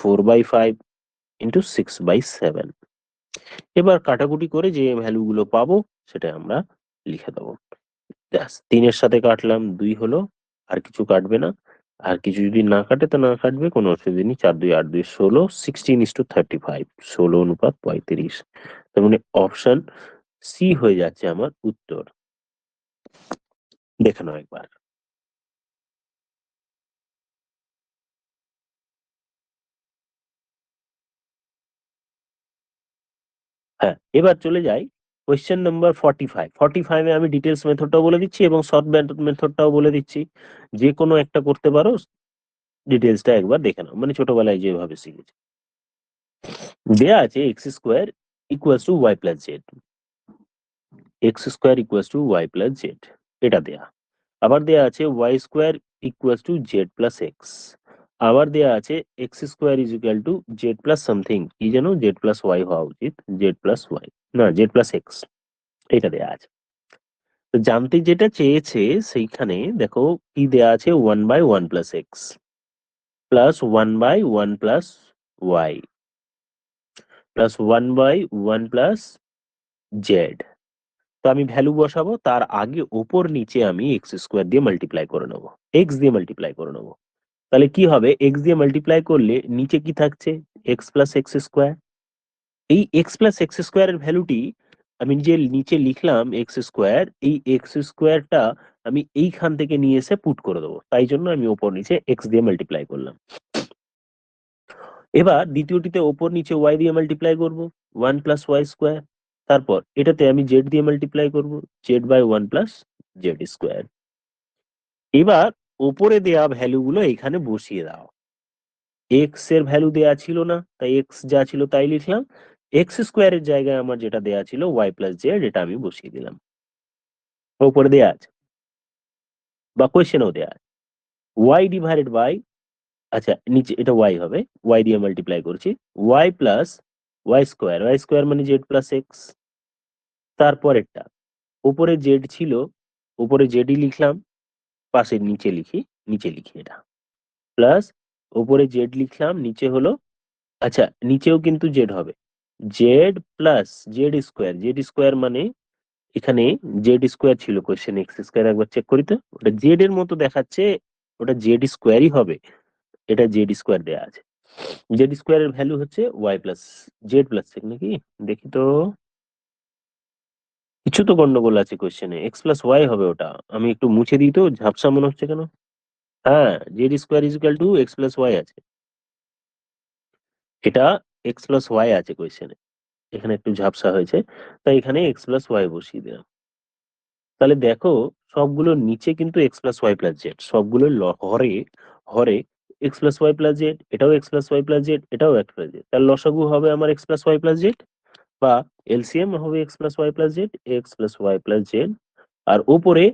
A: 4/5 ইন্টু 6/7। এবার কাটাকুটি করে যে ভ্যালুগুলো পাবো সেটা আমরা লিখে দেবো। ব্যাস, 3 এর সাথে কাটলাম, 2 হলো, আর কিছু কাটবে না। আর কিছু যদি না কাটে তো না কাটবে, কোনো অসুবিধা নেই। 4 2 8 2 16, 16:35, 16:35। তার মানে অপশন সি হয়ে যাচ্ছে আমার উত্তর। দেখে নাও একবার। হ্যাঁ, এবার চলে যাই কোয়েশ্চেন নাম্বার 45। 45 এ আমি ডিটেলস মেথডটাও বলে দিচ্ছি এবং শর্ট মেথডটাও বলে দিচ্ছি, যে কোনো একটা করতে পারো। ডিটেলসটা একবার দেখে নাও, মানে ছোটবেলায় যেভাবে শিখেছি। দেয়া আছে x square equals to Y plus Z, x square equals to Y plus z, এটা দেয়া। আবার দেয়া আছে y square equals to Z plus x. আবার দেয়া আছে x square is equal to Z plus something, কি যেন, জেড প্লাস ওয়াই হওয়া উচিত, জেড প্লাস ওয়াই, না জেড প্লাস এক্স, এটা দেয়া আছে। তো জানতে যেটা চেয়েছে সেইখানে দেখো কি দেয়া আছে, 1/1 + x plus 1/1 + y plus 1/1 + z. তো আমি ভ্যালু বসাবো, তার আগে ওপর নিচে আমি এক্স স্কোয়ার দিয়ে মাল্টিপ্লাই করে নেবো, এক্স দিয়ে মাল্টিপ্লাই করে নেবো। তাহলে কি হবে, এক্স দিয়ে মাল্টিপ্লাই করলে নিচে কি থাকছে, এক্স প্লাস এক্স স্কোয়ার। এই এক্স প্লাস এক্স স্কোয়ারের ভ্যালুটি আমি যে নিচে লিখলাম এক্স স্কোয়ার, এই এক্স স্কোয়ারটা আমি এইখান থেকে নিয়ে এসে পুট করে দেবো, তাই জন্য আমি ওপর নিচে এক্স দিয়ে মাল্টিপ্লাই করলাম। এবার দ্বিতীয়টিতে ওপর নিচে ওয়াই দিয়ে মাল্টিপ্লাই করব, 1 + y²। তারপর এটাতে আমি জেড দিয়ে মাল্টিপ্লাই করব, z/1 + z²। এবার ওপরে দেয়া ভ্যালুগুলো এখানে বসিয়ে দাও। এক্স এর ভ্যালু দেয়া ছিল না, তাই এক্স যা ছিল তাই লিখলাম। এক্স স্কোয়ারের জায়গায় আমার যেটা দেয়া ছিল ওয়াই প্লাস জেড, এটা আমি বসিয়ে দিলাম। ওপরে দেয়া আছে বা কোয়েশ্চেনেও দেয়া আছে ওয়াই ডিভাইডেড বাই, আচ্ছা নিচে এটা ওয়াই হবে, ওয়াই দিয়ে মাল্টিপ্লাই করছি, y plus y square, y square মানে জেড প্লাস এক্স। তারপরেরটা উপরে জেড ছিল, উপরে জেডই লিখলাম, পাশের নিচে লিখি এটা, প্লাস উপরে জেড লিখলাম, নিচে হলো, আচ্ছা নিচেও কিন্তু জেড হবে, জেড প্লাস জেড স্কোয়ার মানে এখানে জেড স্কোয়ার ছিল কোশ্চেন, এক্স স্কোয়ার একবার চেক করি তো, ওটা জেড এর মতো দেখাচ্ছে, ওটা জেড স্কোয়ারই হবে, এটা জেড স্কোয়ার দেয়া আছে। জেড স্কোয়ারের ভ্যালু হচ্ছে y plus z plus x নাকি? দেখি তো, কিছু তো গন্ডগোল আছে কোশ্চেনে, এক্স প্লাস ওয়াই হবে ওটা। আমি একটু মুছে দিই তো, ঝাপসা মনে হচ্ছে কেন? হ্যাঁ, z square is equal to x plus y আছে, এটা এক্স প্লাস ওয়াই আছে কোশ্চেনে, এখানে একটু ঝাপসা হয়েছে, তাই এখানে এক্স প্লাস ওয়াই বসিয়ে দিলাম। তাহলে দেখো, সবগুলোর নিচে কিন্তু X plus Y plus Z, সবগুলোর হরে হরে X plus Y plus Z, এটাও X plus Y plus Z, এটাও এক্স প্লাস জেড, তার লসাগু হবে আমার X plus Y plus Z, বা এলসিএম হবে X plus Y plus Z, X plus Y plus Z. আর উপরে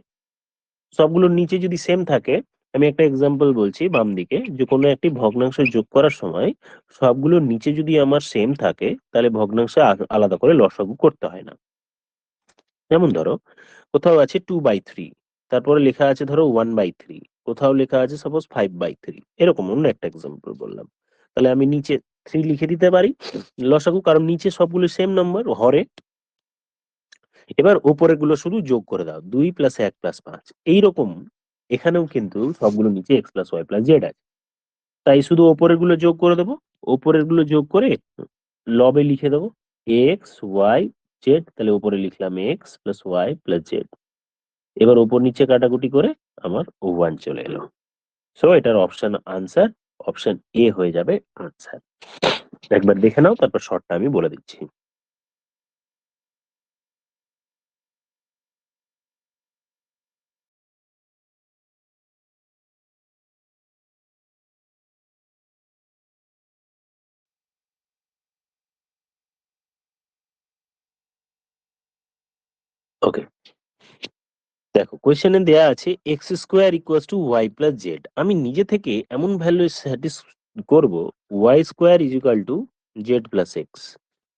A: সবগুলোর নিচে যদি সেম থাকে, আমি একটা এক্সাম্পল বলছি, বাম দিকে যে কোনো একটি ভগ্নাংশ যোগ করার সময় সবগুলোর নিচে যদি আমার সেম থাকে, তাহলে ভগ্নাংশে আলাদা করে লসাগু করতে হয় না। যেমন ধরো, কোথাও আছে 2/3, তারপরে লেখা আছে ধরো 1/3, কোথাও লেখা আছে সাপোজ 5/3, এরকম অন্য একটা এক্সাম্পল বললাম। তাহলে আমি নিচে 3 লিখে দিতে পারি লসাগু, কারণ নিচে সবগুলো সেম নাম্বার হরে। এবার উপরের গুলো শুধু যোগ করে দাও, 2 প্লাস 1 প্লাস 5, এইরকম এখানেও কিন্তু সবগুলো নিচে x plus Y plus z আছে, তাই শুধু ওপরের গুলো যোগ করে দেবো, ওপরের গুলো যোগ করে লবে লিখে দেবো এক্স ওয়াই জেড, তাহলে উপরে লিখলাম x plus Y plus z. এবার উপর নিচে কাটাকুটি করে আমার 1 চলে এলো। সো এটার অপশন আনসার, অপশন এ হয়ে যাবে আনসার। একবার দেখে নাও, তারপর শর্টটা আমি বলে দিচ্ছি। ওকে, দেখো কোয়েশ্চেনে দেয়া আছে x square equals to Y plus Z, আমি নিজে থেকে এমন ভ্যালু স্যাটিস করব Y square is equal to Z plus X,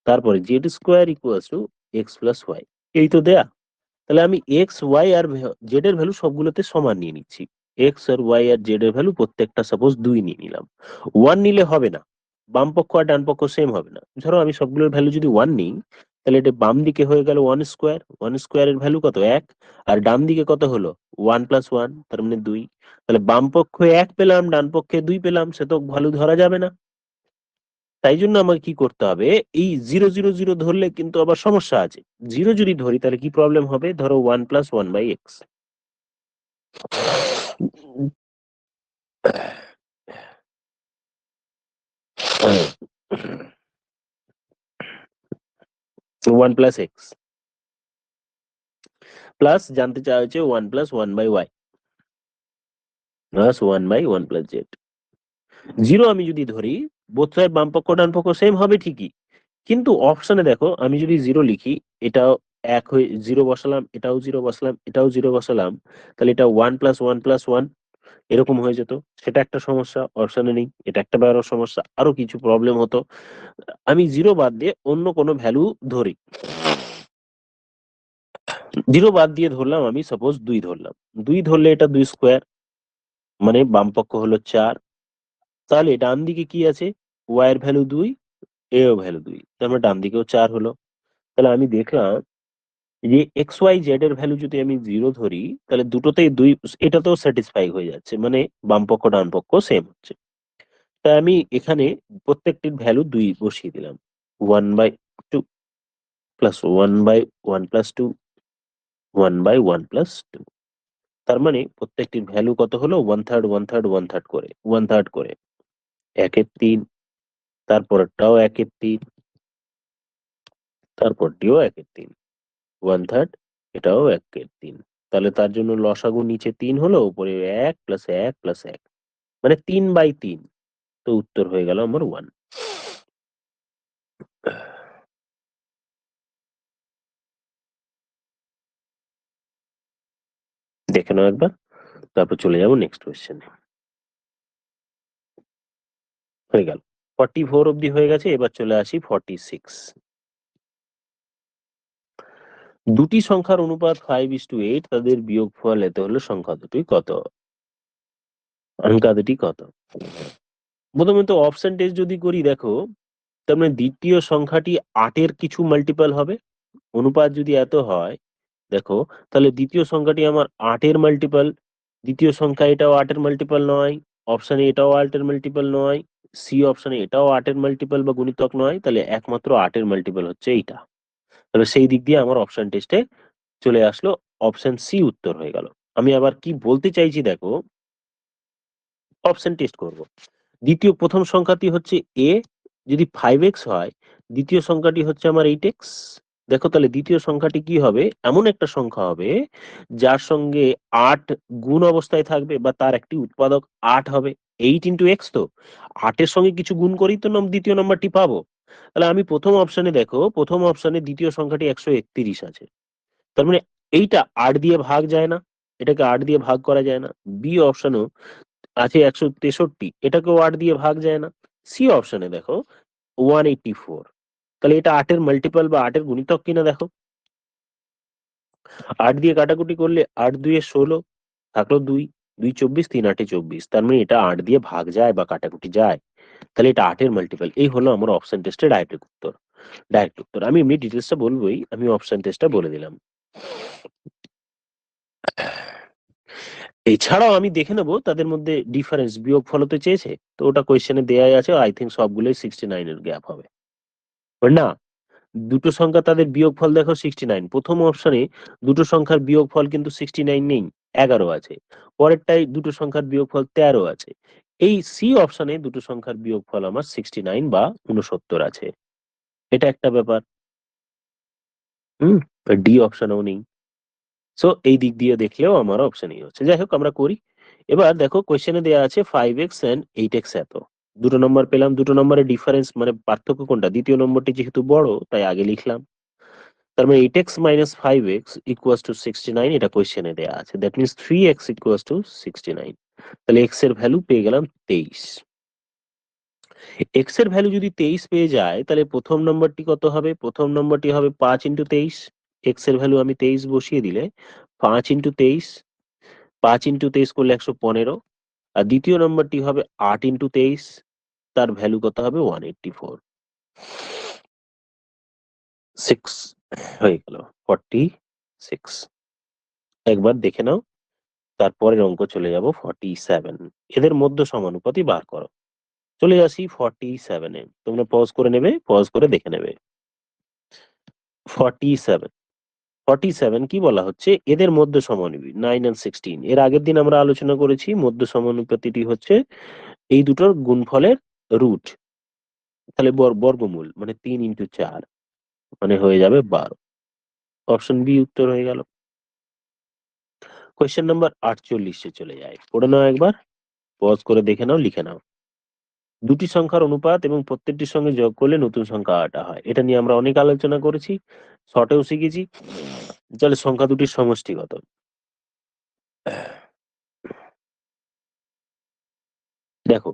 A: তারপরে Z square equals to x plus Y, এই তো দেয়া। তাহলে আমি এক্স ওয়াই আর জেড এর ভ্যালু সবগুলোতে সমান নিয়ে নিচ্ছি, এক্স আর ওয়াই আর জেড এর ভ্যালু প্রত্যেকটা সাপোজ 2 নিয়ে নিলাম। 1 নিলে হবে না, বাম পক্ষ আর ডান পক্ষ সেম হবে না। ধরো আমি সবগুলোর ভ্যালু যদি 1 নিই, তাহলে এটা বাম দিকে হয়ে গেল 1 স্কোয়ার, 1 স্কোয়ার এর ভ্যালু কত 1, আর ডান দিকে কত হলো 1 প্লাস 1, তার মানে 2। তাহলে বাম পক্ষে 1 পেলাম, ডান পক্ষে 2 পেলাম, সে তো ভ্যালু ধরা যাবে না। তাই জন্য আমাকে কি করতে হবে, এই 0 0 0 ধরলে কিন্তু আবার সমস্যা আছে। 0 যদি ধরি তাহলে কি প্রবলেম হবে, ধরো 1 + 1/x, 1 + x, প্লাস জানতে চাওয়া হচ্ছে 1 + 1/y প্লাস 1/1 + z। 0 আমি যদি ধরি, বোথ সাইড বাম পক্ষ ডান পক্ষ সেম হবে ঠিকই, কিন্তু অপশনে দেখো আমি যদি 0 লিখি, এটাও এক হয়ে 0 বসালাম, এটাও 0 বসালাম, এটাও 0 বসালাম, তাহলে এটা 1 + 1 + 1 এরকম হয়ে যেত। সেটা একটা সমস্যা, অপশনে নেই, এটা একটা বড় সমস্যা, আরো কিছু প্রবলেম হতো। আমি 0 বাদ দিয়ে অন্য কোনো ভ্যালু ধরি, 0 বাদ দিয়ে ধরলাম আমি সাপোজ 2 ধরলাম, 2 ধরলে এটা 2 স্কোয়ার, মানে বাম পক্ষ হলো 4, তাহলে ডান দিকে কি আছে, ওয়াই এর ভ্যালু 2, এও ভ্যালু 2, তার মানে ডান দিকেও 4 হলো। তাহলে আমি দেখলাম যে এক্স ওয়াই জেড এর ভ্যালু যদি আমি 0 ধরি, তাহলে দুটোতেই 2, এটাতেও স্যাটিসফাই হয়ে যাচ্ছে, মানে বাম পক্ষ ডান পক্ষ সেম হচ্ছে। তাই আমি এখানে প্রত্যেকটির ভ্যালু 2 বসিয়ে দিলাম, 1/2 প্লাস 1/1 + 2, 1/1 + 2, তার মানে প্রত্যেকটির ভ্যালু কত হলো, 1/3 1/3 1/3 করে, 1/3 করে, 1/3, তারপরটাও 1/3, তারপরটিও 1/3, 1/3, এটাও 1/3। তাহলে তার জন্য লসাগু নিচে 3 হলো, উপরে 1 + 1 + 1, মানে 3/3। তো উত্তর হয়ে গেল আমার 1। দেখে নাও একবার, তারপর চলে যাবো নেক্সট কোয়েশ্চেনে। হয়ে গেল, 44 অব্দি হয়ে গেছে, এবার চলে আসি 46। দুটি সংখ্যার অনুপাত 5:8, তাদের বিয়োগফল এতে হলো সংখ্যা দুটি কত, সংখ্যা দুটি কত। প্রথমে তো অপশন টেস্ট যদি করি, দেখো তার মানে দ্বিতীয় সংখ্যাটি 8 এর কিছু মাল্টিপল হবে, অনুপাত যদি এত হয়, দেখো তাহলে দ্বিতীয় সংখ্যাটি আমার 8 এর মাল্টিপল, দ্বিতীয় সংখ্যা এটাও 8 এর মাল্টিপল নয়, অপশনে এটাও 8 এর মাল্টিপল নয়, সি অপশনে এটাও 8-এর মাল্টিপল বা গুণিতক নয়, তাহলে একমাত্র 8-এর মাল্টিপল হচ্ছে এইটা। তাহলে সেই দিক দিয়ে আমার অপশন টেস্টে চলে আসলো অপশন সি উত্তর হয়ে গেল। আমি আবার কি বলতে চাইছি দেখো, অপশন টেস্ট করব। প্রথম সংখ্যাটি হচ্ছে এ, যদি 5x হয়, দ্বিতীয় সংখ্যাটি হচ্ছে আমার 8x। দেখো তাহলে দ্বিতীয় সংখ্যাটি কি হবে, এমন একটা সংখ্যা হবে যার সঙ্গে 8 গুণ অবস্থায় থাকবে বা তার একটি উৎপাদক 8 হবে। 8 × x, তো 8-এর সঙ্গে কিছু গুণ করেই তো দ্বিতীয় নম্বরটি পাবো। তাহলে আমি প্রথম অপশনে দেখো, প্রথম অপশনে দ্বিতীয় সংখ্যাটি 131 আছে, তার মানে এইটা 8 দিয়ে ভাগ যায় না, এটাকে 8 দিয়ে ভাগ করা যায় না। বি অপশনও আছে 163, এটাকেও 8 দিয়ে ভাগ যায় না। সি অপশনে দেখো 184, তাহলে এটা 8-এর মাল্টিপল বা 8-এর গুণিতক কিনা দেখো। 8 দিয়ে কাটাকুটি করলে 8 × 2 = 16, থাকলো 2, 2 24, 3 8 24, তার মানে এটা 8 দিয়ে ভাগ যায় বা কাটাকুটি যায়, তাহলে এটা 8-এর মাল্টিপল। এই হলো আমার অপশন টেস্টের ডাইরেক্ট উত্তর। ডাইরেক্ট উত্তর আমি এমনি ডিটেলসটা বলবোই, আমি অপশন টেস্টটা বলে দিলাম। এছাড়াও আমি দেখে নেবো তাদের মধ্যে ডিফারেন্স, বিয়োগ ফলতে চেয়েছে তো ওটা কোয়েশ্চেনে দেয়াই আছে, আই থিঙ্ক সবগুলোই 69-এর গ্যাপ হবে। না, দুটো সংখ্যা তাদের বিয়োগফল দেখো 69, প্রথম অপশনে দুটো সংখ্যার বিয়োগফল কিন্তু 69 নেই, 11 আছে। পরেরটাই দুটো সংখ্যার বিয়োগফল 13 আছে। এই সি অপশনে দুটো সংখ্যার বিয়োগফল আমার 69 বা 69 আছে। এটা একটা ব্যাপার। হুম। ডি অপশনেও নেই। সো এই দিক দিয়ে দেখলেও আমার অপশন এই হচ্ছে। যাই হোক আমরা করি। এবার দেখো কোয়েশ্চেনে দেওয়া আছে 5x and 8x এত, দুটো নম্বর পেলাম, দুটো নম্বরের ডিফারেন্স মানে পার্থক্য কোনটা, দ্বিতীয় নম্বরটি যেহেতু বড় তাই আগে লিখলাম। তার মানে 8x - 5x = 69, এটা কোয়েশ্চেনে দেওয়া আছে, দ্যাট মিনস 3x = 69। তাহলে x এর ভ্যালু পেয়ে গেলাম 23। x এর ভ্যালু যদি 23 পেয়ে যায়, তাহলে প্রথম নম্বরটি কত হবে, প্রথম নম্বরটি হবে 5 × 23। x এর ভ্যালু আমি 23 বসিয়ে দিলে 5 × 23, 5 × 23 করলে 115। আর দ্বিতীয় নম্বরটি হবে 8 × 23, তার ভ্যালু কত হবে 184। 6 হয়ে গেল 46। একবার দেখে নাও, তারপরের অঙ্ক চলে যাব 47। এদের মধ্য সমানুপাতি বার করো। চলে আসি 47-এ, তোমরা পজ করে নেবে, পজ করে দেখে নেবে। 47, 47 কি বলা হচ্ছে, এদের মধ্য সমানুপাতি 9 and 16। এর আগের দিন আমরা আলোচনা করেছি মধ্য সমানুপাতিটি হচ্ছে এই দুটোর গুণফলের রুট, তাহলে বর্গমূল মানে 3 × 4 মানে হয়ে যাবে 12। অপশন বি উত্তর হয়ে গেল। কোয়েশ্চেন নাম্বার 48-এ চলে যায়, পড়ে নাও একবার, পজ করে দেখে নাও, লিখে নাও। দুটি সংখ্যার অনুপাত এবং প্রত্যেকটির সঙ্গে যোগ করলে নতুন সংখ্যা আটা হয়, এটা নিয়ে আমরা অনেক আলোচনা করেছি, শর্টেও শিখেছি। তাহলে সংখ্যা দুটির সমষ্টি কত। দেখো,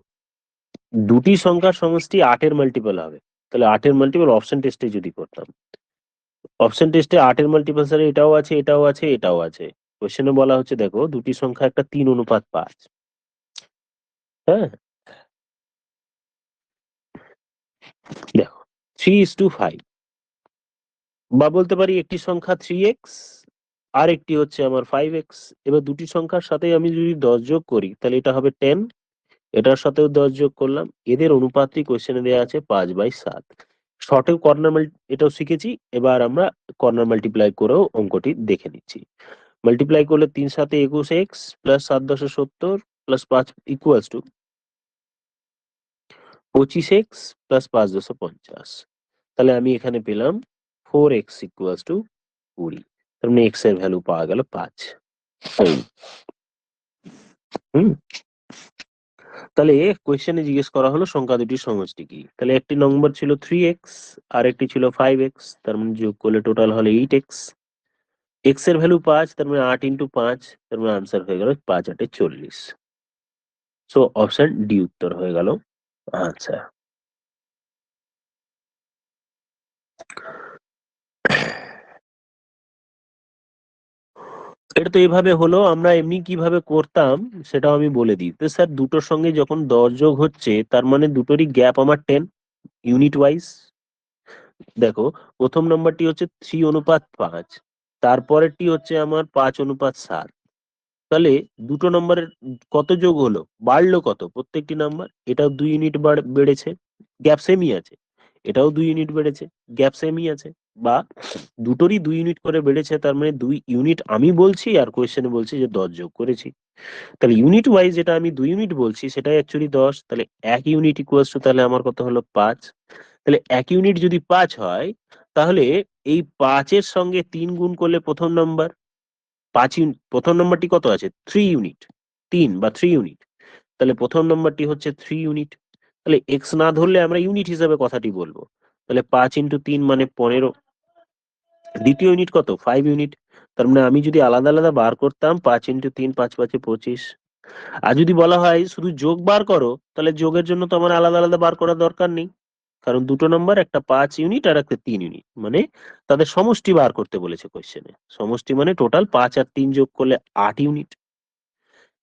A: দুটি সংখ্যার সমষ্টি 8-এর মাল্টিপল হবে, তাহলে 8-এর মাল্টিপল অপশন টেস্টে যদি করতাম, অপশন টেস্টে 8-এর মাল্টিপল স্যার এটাও আছে, এটাও আছে, এটাও আছে। কোশ্চেনে বলা হচ্ছে দেখো দুটি সংখ্যা একটা 3 × 5। হ্যাঁ, দেখো 3:5, বা বলতে পারি একটি সংখ্যা 3x আর একটি হচ্ছে আমার 5x। এবার দুটি সংখ্যার সাথে আমি যদি 10 যোগ করি তাহলে এটা হবে 10, এটার সাথেও 10 যোগ করলাম, এদের অনুপাতটি কোশ্চেনে দেওয়া আছে 5/7। শর্টেও কর্নার এটাও শিখেছি, এবার আমরা কর্নার মাল্টিপ্লাই করেও অঙ্কটি দেখে নিচ্ছি। মাল্টিপ্লাই করলে 3×7 = 21x + 7×10 = 70 + 5 = 25x + 5×10 = 50। তাহলে আমি এখানে পেলাম 4x = 20। তার মানে x এর ভ্যালু পাওয়া গেল 5। হুম। তাহলে কোয়েশ্চেনে জিজ্ঞেস করা হলো সংখ্যা দুটির সমষ্টি কি, তাহলে একটি নম্বর ছিল 3x আর একটি ছিল 5x, তার মানে যোগ করলে টোটাল হলো 8x। x এর ভ্যালু 5, তার মানে 8 × 5, তার মানে আনসার হয়ে গেল 5×8 = 40। সো অপশন ডি উত্তর হয়ে গেল। আচ্ছা, এটা তো এভাবে হলো, আমরা এমনি কিভাবে করতাম সেটাও আমি বলে দিই। তো স্যার দুটোর সঙ্গে যখন 10 যোগ হচ্ছে তার মানে দুটোরই গ্যাপ আমার 10 ইউনিট ওয়াইজ। দেখো প্রথম নম্বরটি হচ্ছে 3:5, তারপরেরটি হচ্ছে আমার 5:7। তাহলে দুটো নম্বরের কত যোগ হলো, বাড়লো কত প্রত্যেকটি নাম্বার, এটাও 2 ইউনিট বেড়েছে, গ্যাপ সেমই আছে, এটাও 2 ইউনিট বেড়েছে, গ্যাপ সেমই আছে, বা দুটোরই 2 ইউনিট করে বেড়েছে, তার মানে 2 ইউনিট আমি বলছি আর কোয়েশ্চেনে বলছি যে 10 যোগ করেছি। তাহলে ইউনিট ওয়াইজ যেটা আমি 2 ইউনিট বলছি সেটাই অ্যাকচুয়ালি 10, তাহলে 1 ইউনিট ইকুয়ালস টু, তাহলে আমার কত হলো 5। তাহলে 1 ইউনিট যদি 5 হয়, তাহলে এই 5-এর সঙ্গে 3 গুণ করলে প্রথম নাম্বার, 5 ইউনিট, প্রথম নাম্বারটি কত আছে 3 ইউনিট, 3 বা 3 ইউনিট, তাহলে প্রথম নাম্বারটি হচ্ছে 3 ইউনিট। তাহলে এক্স না ধরলে আমরা ইউনিট হিসাবে কথাটি বলবো, তাহলে 5 × 3 মানে 15। দ্বিতীয় ইউনিট কত 5 ইউনিট, তার মানে আমি যদি আলাদা আলাদা বার করতাম 5 × 3, 5×5 = 25। আর যদি বলা হয় শুধু যোগ বার করো, তাহলে যোগের জন্য তো আমার আলাদা আলাদা বার করার দরকার নেই, কারণ দুটো নাম্বার, একটা 5 ইউনিট আর একটা 3 ইউনিট, মানে তাদের সমষ্টি বার করতে বলেছে কোশ্চেনে। সমষ্টি মানে টোটাল 5 আর 3 যোগ করলে 8 ইউনিট।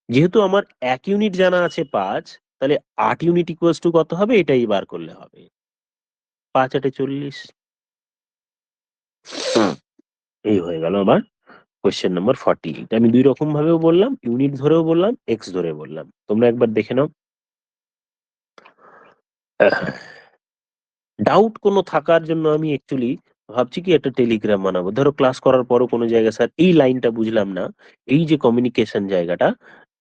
A: যেহেতু আমার 1 ইউনিট জানা আছে 5, তাহলে 8 ইউনিট ইকুয়ালস টু কত হবে এটাই বার করলে হবে, 5×8 = 40। এই হয়ে গেল আমার কোয়েশ্চেন নাম্বার 48। আমি দুই রকম ভাবেও বললাম, ইউনিট ধরেও বললাম, এক্স ধরে বললাম, তোমরা একবার দেখে নাও। ডাউট কোনো থাকার জন্য আমি অ্যাকচুয়ালি ভাবছি কি একটা টেলিগ্রাম বানাবো। ধরো ক্লাস করার পরও কোনো জায়গায় স্যার এই লাইনটা বুঝলাম না, এই যে কমিউনিকেশন জায়গাটা,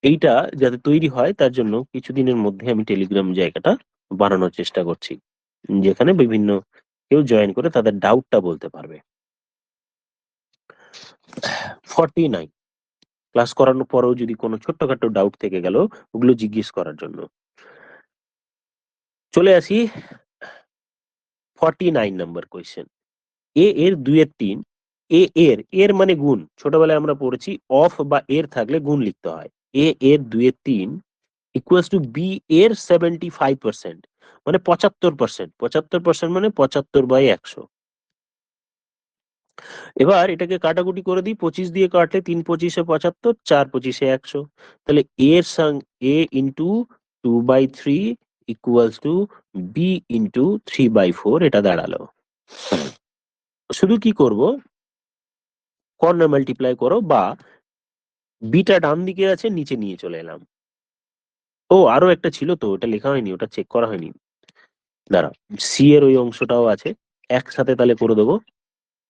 A: এইটা যাতে তৈরি হয় তার জন্য কিছুদিনের মধ্যে আমি টেলিগ্রাম জায়গাটা বানানোর চেষ্টা করছি, যেখানে বিভিন্ন কেউ জয়েন করে তাদের ডাউটটা বলতে পারবে। 49, ক্লাস করানোর পরেও যদি কোনো ছোট্টখাটো ডাউট থেকে গেল, ওগুলো জিজ্ঞেস করার জন্য। চলে আসি 49 নাম্বার কোয়েশ্চেন। এ এর 2-এর 3, এ এর, এর মানে গুণ, ছোটবেলায় আমরা পড়েছি অফ বা এর থাকলে গুণ লিখতে হয়। এ এর 2-এর 3 ইকুয়ালস টু বি এর 75%, মানে 75%, 75% মানে 75/100। এবার এটাকে কাটাকুটি করে দিই, 25 দিয়ে কাটলে 3×25 = 75, 4×25 = 100। তাহলে এর সঙ্গে A into 2/3 equals to B into 3/4, এটা দাঁড়ালো। শুধু কি করব, কর্নার মাল্টিপ্লাই করো, বা বিটা ডান দিকে আছে নিচে নিয়ে চলে এলাম। ও আরো একটা ছিল তো, ওটা লেখা হয়নি, ওটা চেক করা হয়নি, দাঁড়া, সি এর ওই অংশটাও আছে, একসাথে তাহলে করে দেবো,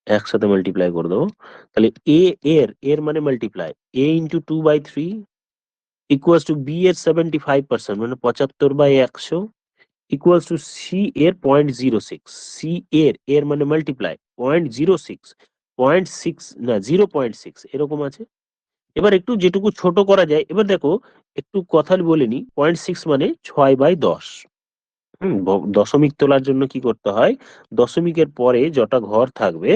A: একসাথে মাল্টিপ্লাই করে দেবো। তাহলে এ এর, এর মানে multiply, a into 2/3 equals to b এর 75%, মানে 75/100 ইকুয়ালস টু সি এর 0.06, সি এর, এর মানে মাল্টিপ্লাই 0.06, 0.6 না 0.6 এরকম আছে। এবার একটু যেটুকু ছোট করা যায়, এবার দেখো একটু কথা বলে নি, 0.6 মানে 6/10। দশমিক তোলার জন্য কি করতে হয়, দশমিকের পরে যটা ঘর থাকবে,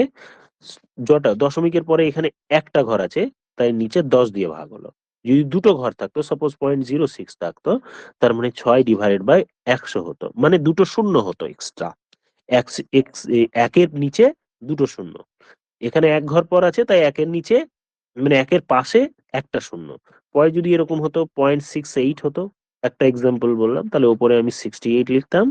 A: যটা দশমিকের পরে এখানে একটা ঘর আছে, তাই নিচে 10 দিয়ে ভাগ হলো। যদি দুটো ঘর থাকতো, সাপোজ 0.06 থাকতো, তার মানে 6/100 হতো, মানে দুটো শূন্য হতো এক্সট্রা, একের নিচে দুটো শূন্য। এখানে এক ঘর পর আছে, তাই একের নিচে, মানে একের পাশে একটা শূন্য। পরে যদি এরকম হতো 0.68 হতো, একটা এক্সাম্পল বললাম, তাহলে উপরে আমি 68 লিখতাম,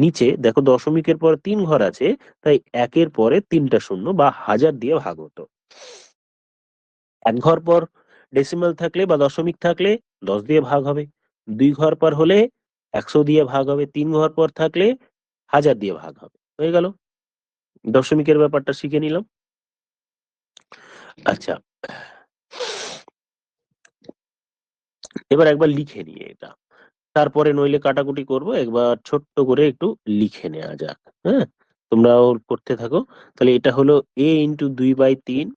A: নিচে দেখো দশমিকের পর 3 ঘর আছে, তাই একের পরে 3টা শূন্য বা 1000 দিয়ে ভাগ হতো। এক ঘর পর ডেসিমাল থাকলে বা দশমিক থাকলে 10 দিয়ে ভাগ হবে, 2 ঘর পর হলে 100 দিয়ে ভাগ হবে, 3 ঘর পর থাকলে 1000 দিয়ে ভাগ হবে। হয়ে গেল, দশমিকের ব্যাপারটা শিখে নিলাম। আচ্ছা, এবার একবার লিখে নিয়ে এটা, তারপরে নইলে কাটাকুটি করব, একবার ছোট্ট করে একটু লিখে নেওয়া যাক। হ্যাঁ, তোমরাও করতে থাকো। তাহলে এটা হলো A into 2/3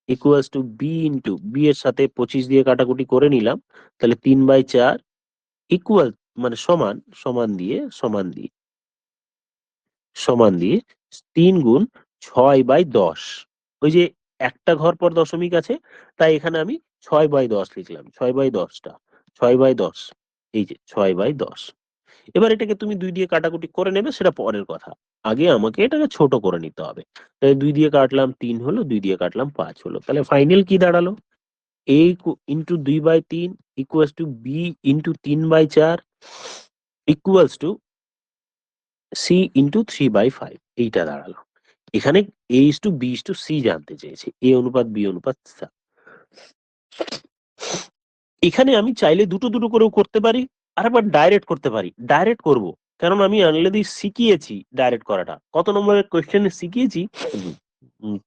A: equals to B into, B এর সাথে 25 দিয়ে কাটাকুটি করে নিলাম, তাহলে 3/4 ইকুয়াল, মানে সমান, সমান দিয়ে 3 × 6/10। ওই যে একটা ঘর পর দশমিক আছে, তাই এখানে আমি 6/10 লিখলাম, 6/10টা, 6/10, এই যে 6/10। এবার এটাকে তুমি 2 দিয়ে কাটাকুটি করে নেবে, সেটা পরের কথা, আগে আমাকে এটাকে ছোট করে নিতে হবে। তাহলে 2 দিয়ে কাটলাম 3 হলো, 2 দিয়ে কাটলাম 5 হলো, তাহলে ফাইনাল কি দাঁড়ালো, a into 2/3 equals to B into 3/4 equals to c into 3/5, এইটা দাঁড়ালো। এখানে a is to b is to c জানতে চেয়েছে, a অনুপাত b অনুপাত এখানে আমি চাইলে দুটো দুটো করেও করতে পারি, আর আবার ডাইরেক্ট করতে পারি। ডাইরেক্ট করব, কারণ আমি অলরেডি শিখিয়েছি ডাইরেক্ট করাটা। কত নম্বরের কোয়েশ্চেন শিখিয়েছি উম,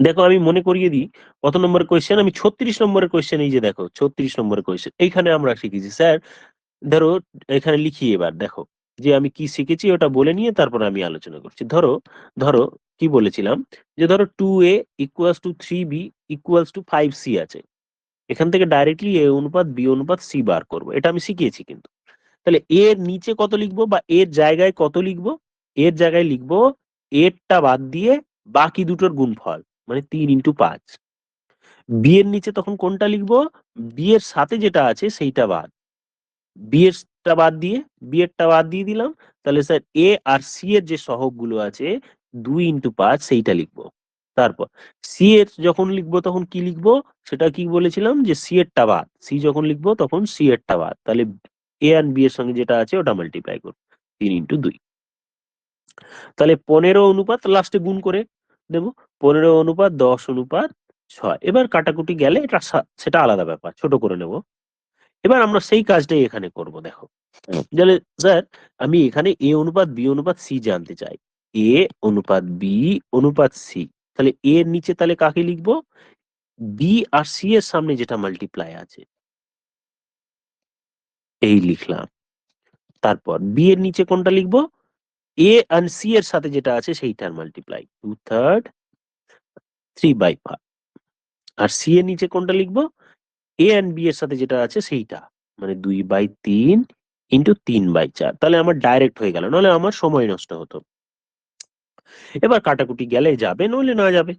A: দেখো আমি মনে করিয়ে দিই কত নম্বরের কোয়েশ্চেন। আমি 36 নম্বরের কোয়েশ্চেন, এই যে দেখো 36 নম্বরের কোয়েশ্চেন এইখানে আমরা শিখেছি স্যার। ধরো এখানে লিখি, এবার দেখো যে আমি কি শিখেছি ওটা বলে নিয়ে তারপরে আমি আলোচনা করছি। ধরো ধরো কি বলেছিলাম, যে ধরো 2a equals to 3b equals to 5c আছে। এখান থেকে ডাইরেক্টলি এ অনুপাত বি অনুপাত সি বার করবো, এটা আমি শিখিয়েছি কিন্তু। তাহলে এর নিচে কত লিখবো, বা এর জায়গায় কত লিখবো? এর জায়গায় লিখবো এরটা বাদ দিয়ে বাকি দুটোর গুণফল, মানে 3 × 5। বি এর নিচে তখন কোনটা লিখবো? বি এর সাথে যেটা আছে সেইটা বাদ, বি এরটা বাদ দিয়ে, বি এরটা বাদ দিয়ে দিলাম। তাহলে স্যার এ আর সি এর যে সহগ গুলো আছে 2 × 5 সেইটা লিখবো। তারপর সি এর যখন লিখবো তখন কি লিখবো, সেটা কি বলেছিলাম, যে সি এরটা বাদ, সি যখন লিখবো তখন সি এরটা বাদ। তাহলে এ আর বি এর সঙ্গে যেটা আছে ওটা মাল্টিপ্লাই করবো 3 × 2। তাহলে 15 অনুপাত লাস্টে গুণ করে দেবো, 15 অনুপাত 10 অনুপাত 6। এবার কাটাকুটি গেলে এটা সেটা আলাদা ব্যাপার, ছোট করে নেব। এবার আমরা সেই কাজটাই এখানে করব। দেখো তাহলে স্যার আমি এখানে এ অনুপাত বি অনুপাত সি জানতে চাই, এ অনুপাত বি অনুপাত সি। তাহলে এর নিচে তাহলে কাকে লিখবো? বি আর সি এর সামনে যেটা মাল্টিপ্লাই আছে এই লিখলাম। তারপর বি এর নিচে কোনটা লিখবো? এ আর সি এর সাথে যেটা আছে সেইটার মাল্টিপ্লাই, 2/3 3/5। আর সি এর নিচে কোনটা লিখবো? এ এন্ড বি এর সাথে যেটা আছে সেইটা, মানে 2/3 ইন্টু 3/4। তাহলে আমার ডাইরেক্ট হয়ে গেল, নাহলে আমার সময় নষ্ট হতো। এবার কাটাকুটি গেলে যাবে, নইলে না যাবে।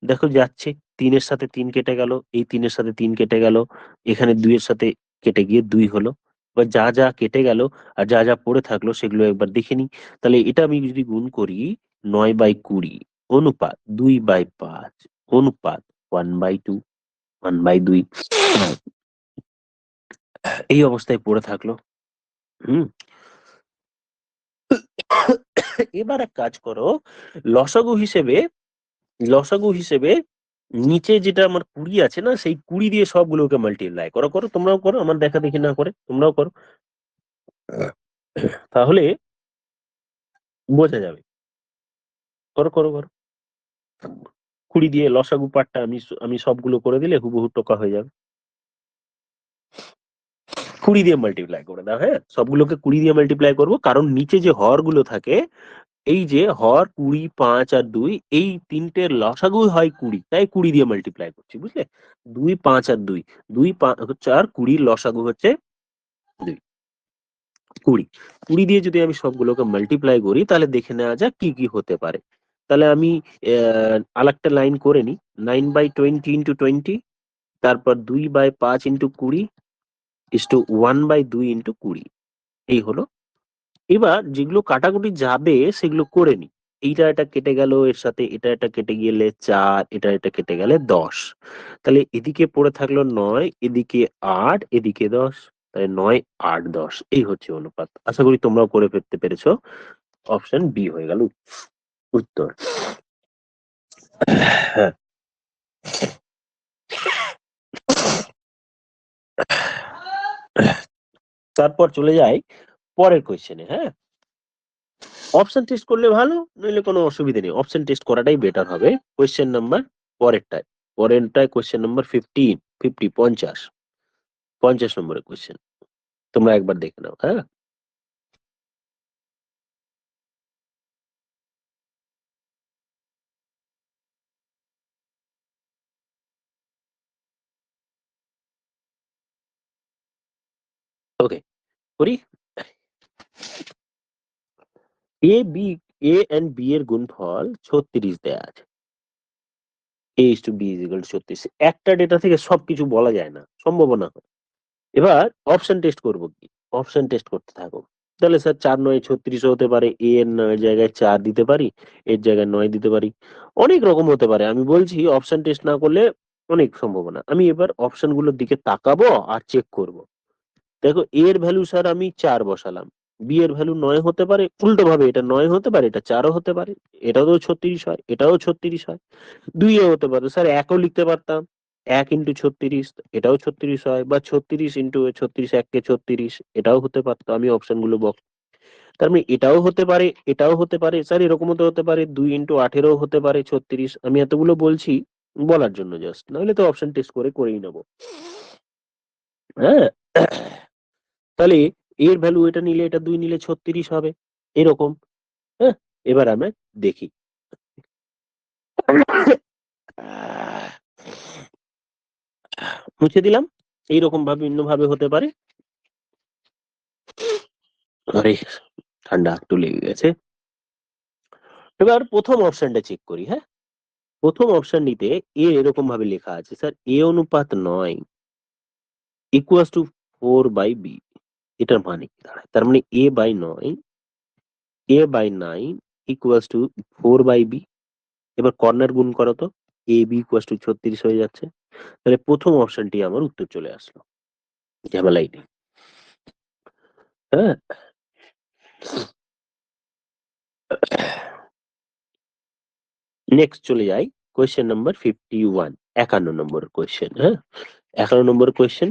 A: দেখো যাচ্ছে, 3-এর সাথে 3 কেটে গেল, এই 3-এর সাথে 3 কেটে গেল, এখানে 2-এর সাথে কেটে গিয়ে 2 হলো। এবার যা যা কেটে গেল আর যা যা পড়ে থাকলো সেগুলো একবার দেখে নিই। তাহলে এটা আমি যদি গুণ করি, 9/20 অনুপাত 2/5 অনুপাত 1/2, 1/2 এই অবস্থায় পড়ে থাকলো। হুম। এবার এক কাজ করো, লসাগু হিসেবে, লসাগু হিসেবে নিচে যেটা আমার 20 আছে না, সেই 20 দিয়ে সবগুলোকে মাল্টিপ্লাই করো। করো তোমরাও করো, আমার দেখা দেখি না করে তোমরাও করো, তাহলে বোঝা যাবে। করো করো করো। 20 দিয়ে লসাগু পার্টটা আমি সবগুলো করে দিলে হুবহু টোকা হয়ে যাবে। 20 দিয়ে মাল্টিপ্লাই করে দাও, হ্যাঁ সবগুলোকে 20 দিয়ে মাল্টিপ্লাই করবো, কারণ নিচে যে হর গুলো থাকে, এই যে হর 20, 5 আর 2, এই তিনটের লসাগু হয় 20, তাই 20 দিয়ে মাল্টিপ্লাই করছি, বুঝলে? 2, 5 আর 2, 2, 5 হচ্ছে আর 20 লসাগু হচ্ছে 2, 20। 20 দিয়ে যদি আমি সবগুলোকে মাল্টিপ্লাই করি তাহলে দেখে নেওয়া যাক কি কি হতে পারে। তাহলে আমি আরেকটা লাইন করে নিই, 9/20 ইন্টু 20, তারপর 2/5 ইন্টু 20 ইস টু 1/2 ইন্টু 20। এই হলো। এবার যেগুলো কাটাকুটি যাবে সেগুলো করে নি। এইটা এটা কেটে গেল, এর সাথে এটা এটা কেটে গেলে 4, এটা এটা কেটে গেলে 10। তাহলে এদিকে পড়ে থাকলো 9, এদিকে 8, এদিকে 10। তাহলে 9, 8, 10 এই হচ্ছে অনুপাত। আশা করি তোমরাও করে ফেলতে পেরেছো। অপশন বি হয়ে গেল উত্তর। হ্যাঁ। তারপর চলে যাই পরের কোয়েশ্চেনে। হ্যাঁ, অপশন টেস্ট করলে ভালো, নইলে কোনো অসুবিধা নেই, অপশন টেস্ট করাটাই বেটার হবে। কোয়েশ্চেন নাম্বার পরেরটায়, পরেরটায় কোয়েশ্চেন নাম্বার 50 নম্বরের কোয়েশ্চেন, তোমরা একবার দেখে নাও। হ্যাঁ, ওকে করি। A B, A and B এর গুণফল 36 দেয়া আছে। A is to B is equal to 36। একটা ডেটা থেকে সবকিছু বলা যায় না, সম্ভাবনা হয়। এবার অপশন টেস্ট করব কি? অপশন টেস্ট করতে থাকো। তাহলে স্যার 4 9 36 হতে পারে, এ এর 9 জায়গায় 4 দিতে পারি, এর জায়গায় 9 দিতে পারি, অনেক রকম হতে পারে। আমি বলছি অপশন টেস্ট না করলে অনেক সম্ভাবনা। আমি এবার অপশন গুলোর দিকে তাকাবো আর চেক করব। দেখো এর ভ্যালু স্যার আমি 4 বসালাম, বি এর ভ্যালু 9 হতে পারে, উল্টো ভাবে এটা 9 হতে পারে, এটা 4ও হতে পারে, এটাও তো 36 হয়, এটাও 36 হয়, 2ও হতে পারে। স্যার 1ও লিখতে পারতাম, 1 ইন্টু 36 এটাও 36 হয়, বা 36 ইন্টু 36 1 কে 36 এটাও হতে পারতো। আমি অপশনগুলো তার মানে এটাও হতে পারে, এটাও হতে পারে স্যার, এরকমও তো হতে পারে 2 ইন্টু 18 হতে পারে 36। আমি এতগুলো বলছি বলার জন্য জাস্ট, নাহলে তো অপশন টেস্ট করেই নেবো। হ্যাঁ, তাহলে এর ভ্যালু এটা নিলে, এটা 2 নিলে 36 হবে এরকম। হ্যাঁ, এবার আমরা দেখি। মুছে দিলাম। এইরকম ভাবে ভিন্ন ভাবে হতে পারে। আরে ঠান্ডা একটু লেগে গেছে। এবার প্রথম অপশনটা চেক করি। হ্যাঁ, প্রথম অপশনটিতে এ এরকম ভাবে লেখা আছে স্যার এ অনুপাত 9 ইকুয়ালস টু 4/b। এটার মানে কি দাঁড়ায়? তার মানে a/9 ইকুয়ালস টু 4/b। এবার কর্নার গুণ করো তো, ab ইকুয়ালস টু 36 হয়ে যাচ্ছে। তাহলে প্রথম অপশনটি আমার উত্তর চলে আসলো, ঝামেলাই নেই। হ্যাঁ, নেক্সট চলে যাই কোয়েশ্চেন নাম্বার 51, 51 নম্বর কোয়েশ্চেন। হ্যাঁ, 51 নম্বর কোয়েশ্চেন।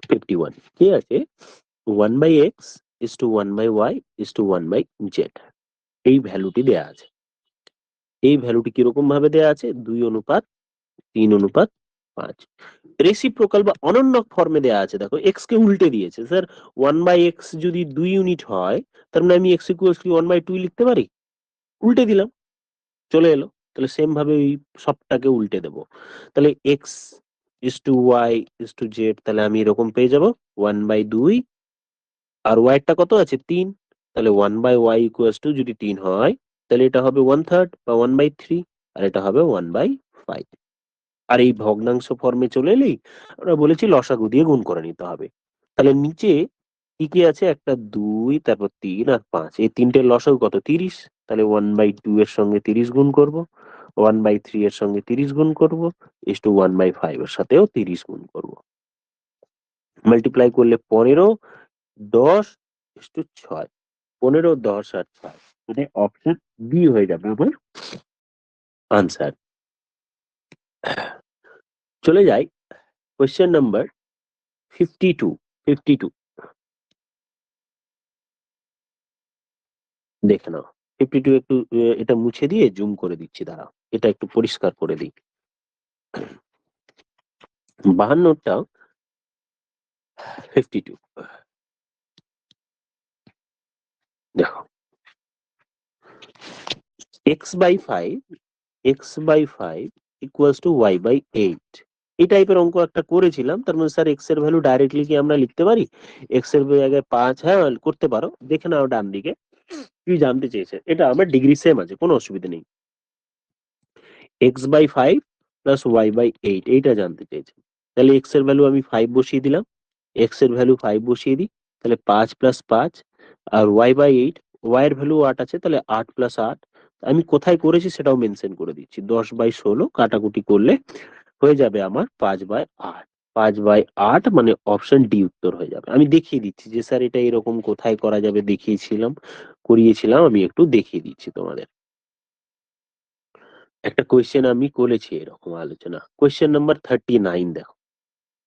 A: 51 কি আছে? 1/x is to 1/y is to 1/z। এই ভ্যালুটি দেয়া আছে। এই ভ্যালুটি কিরকম ভাবে দেয়া আছে? 2:3:5। রেসিপ্রোকাল বা অনন্যক ফর্মে দেয়া আছে। দেখো x কে উল্টে দিয়েছে স্যার। 1/x যদি 2 ইউনিট হয়, তার মানে আমি x ইকুয়ালস টু 1/2 লিখতে পারি। উল্টে দিলাম, চলে এলো। তাহলে সেম ভাবে ওই সবটাকে উল্টে দেবো। তাহলে x is to y is to z, তাহলে আমি এরকম পেয়ে যাব 1/2। আর y টা কত আছে? 3। তাহলে 1/y ইকুয়ালস টু যদি 3 হয়, তাহলে এটা হবে 1/3 বা 1/3, আর এটা হবে 1/5। আর এই ভগ্নাংশ ফর্মে চলে এলেই আমরা বলেছি লসাগু দিয়ে গুণ করে নিতে হবে। তাহলে নিচে কি কি আছে? একটা 2, তারপর 3 আর 5, এই তিনটের লসাগু কত? 30। তাহলে 1/2 এর সঙ্গে 30 গুণ করব, 1/3 এর সঙ্গে 30 গুণ করব, ইস টু 1/5 এর সাথেও 30 গুণ করব। মাল্টিপ্লাই করলে 15, 10 ইস টু 6। 15, 10 আর 6, মানে অপশন বি হয়ে যাবে আমার আনসার। চলে যাই কোয়েশ্চেন নাম্বার 52। 52 দেখে নাও। 52 একটু এটা মুছে দিয়ে জুম করে দিচ্ছি, দাঁড়াও এটা একটু পরিষ্কার করে দিই। 52টাও 52। দেখো, x/5 x/5 equals to y/8। এই টাইপের অঙ্ক একটা করেছিলাম। তার মানে স্যার এক্স এর ভ্যালু ডাইরেক্টলি কি আমরা লিখতে পারি? এক্স এর জায়গায় 5, হ্যাঁ করতে পারো। দেখে নাও ডান দিকে কি জানতে চেয়েছে। এটা আমার ডিগ্রি সেম আছে, কোনো অসুবিধা নেই। x/5 প্লাস y/8 এইটা জানতে চেয়েছে। তাহলে x এর ভ্যালু আমি 5 বসিয়ে দিলাম। x এর ভ্যালু 5 বসিয়ে দিই, তাহলে 5 প্লাস 5। আর y/8, y এর ভ্যালু 8 আছে, তাহলে 8 প্লাস 8। আমি কোথায় করেছি সেটাও মেনশন করে দিচ্ছি। 10/16 কাটাকুটি করলে হয়ে যাবে আমার 5/8। 5/8 মানে অপশন ডি উত্তর হয়ে যাবে। আমি দেখিয়ে দিচ্ছি যে স্যার এটা এরকম কোথায় করা যাবে, করিয়েছিলাম। আমি একটু দেখিয়ে দিচ্ছি তোমাদের। একটা কোয়েশ্চেন আমি করেছি এরকম আলোচনা, কোয়েশ্চেন নাম্বার 39। দেখো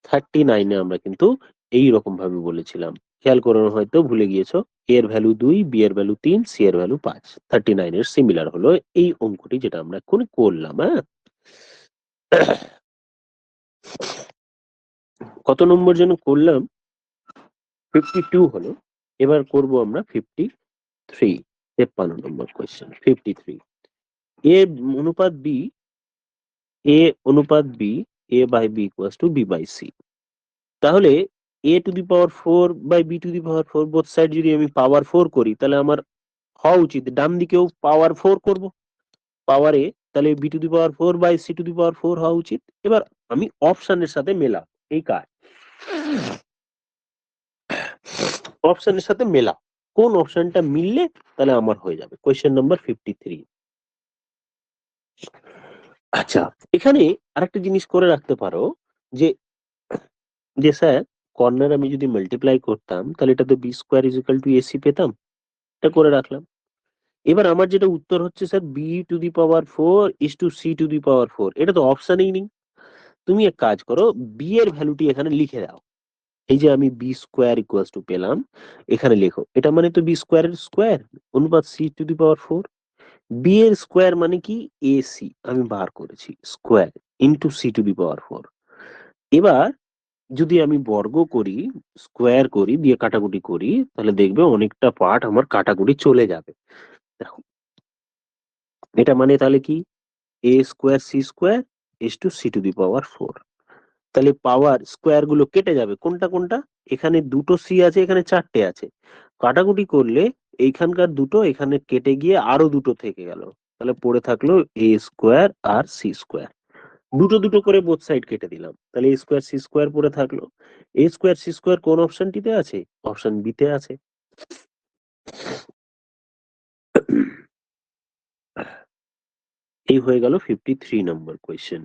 A: 39-এ আমরা কিন্তু এইরকম ভাবে বলেছিলাম, খেয়াল করে হয়তো ভুলে গিয়েছো। এ এর ভ্যালু 2, বি এর ভ্যালু 3, সি এর ভ্যালু 5। 39 এর সিমিলার হলো এই অঙ্কটি যেটা আমরা এখন করলাম। হ্যাঁ, কত নম্বর যেন করলাম? 52 হলো। এবার করব আমরা 53, 53 নম্বর কোয়েশ্চেন। 53, এ অনুপাত বি, এ অনুপাত b, a by b equals to b by c. তাহলে a to the power 4 by b to the power 4, both side যদি আমি পাওয়ার 4 করি, তাহলে আমার হওয়া উচিত ডান দিকেও পাওয়ার 4 করব, পাওয়ার a। তাহলে b to the power 4 by c to the power 4 হওয়া উচিত। এবার আমি অপশনের সাথে মেলা, এই কাজ অপশনের সাথে মেলা, কোন অপশনটা মিললে তাহলে আমার হয়ে যাবে। Question number 53। আচ্ছা, এখানে আরেকটা জিনিস করে রাখতে পারো যে যে স্যার কর্নার আমি যদি মাল্টিপ্লাই করতাম, তাহলে এটা তো b square is equal to ac পেতাম। এটা করে রাখলাম। এবার আমার যেটা উত্তর হচ্ছে স্যার b⁴ এটা তো অপশনেই নেই। তুমি এক কাজ করো, বি এর ভ্যালুটি এখানে লিখে দাও। এই যে আমি b² পেলাম, এখানে লেখো এটা মানে তো b² এর স্কোয়ার অনুপাত c⁴। বি এর স্কোয়ার মানে কি, AC আমি বার করেছি স্কোয়ার ইন্টু c⁴। এবার যদি আমি বর্গ করি, স্কোয়ার করি, দিয়ে কাটাকুটি করি, তাহলে দেখবে অনেকটা পার্ট আমার কাটাকুটি চলে যাবে। দেখো এটা মানে তাহলে কি, a²c² তাহলে পাওয়ার স্কোয়ার গুলো কেটে যাবে, কোনটা কোনটা, এখানে দুটো সি আছে, এখানে চারটে আছে, কাটাকুটি করলে এইখানকার দুটো এখানে কেটে গিয়ে আরো দুটো থেকে গেল, তাহলে পড়ে থাকলো a² আর c²। দুটো দুটো করে বোথ সাইড কেটে দিলাম, তাহলে a²c² পড়ে থাকলো। a²c² কোন অপশনটিতে আছে, অপশন বি তে আছে। এই হয়ে গেল 53 নম্বর কোয়েশ্চেন।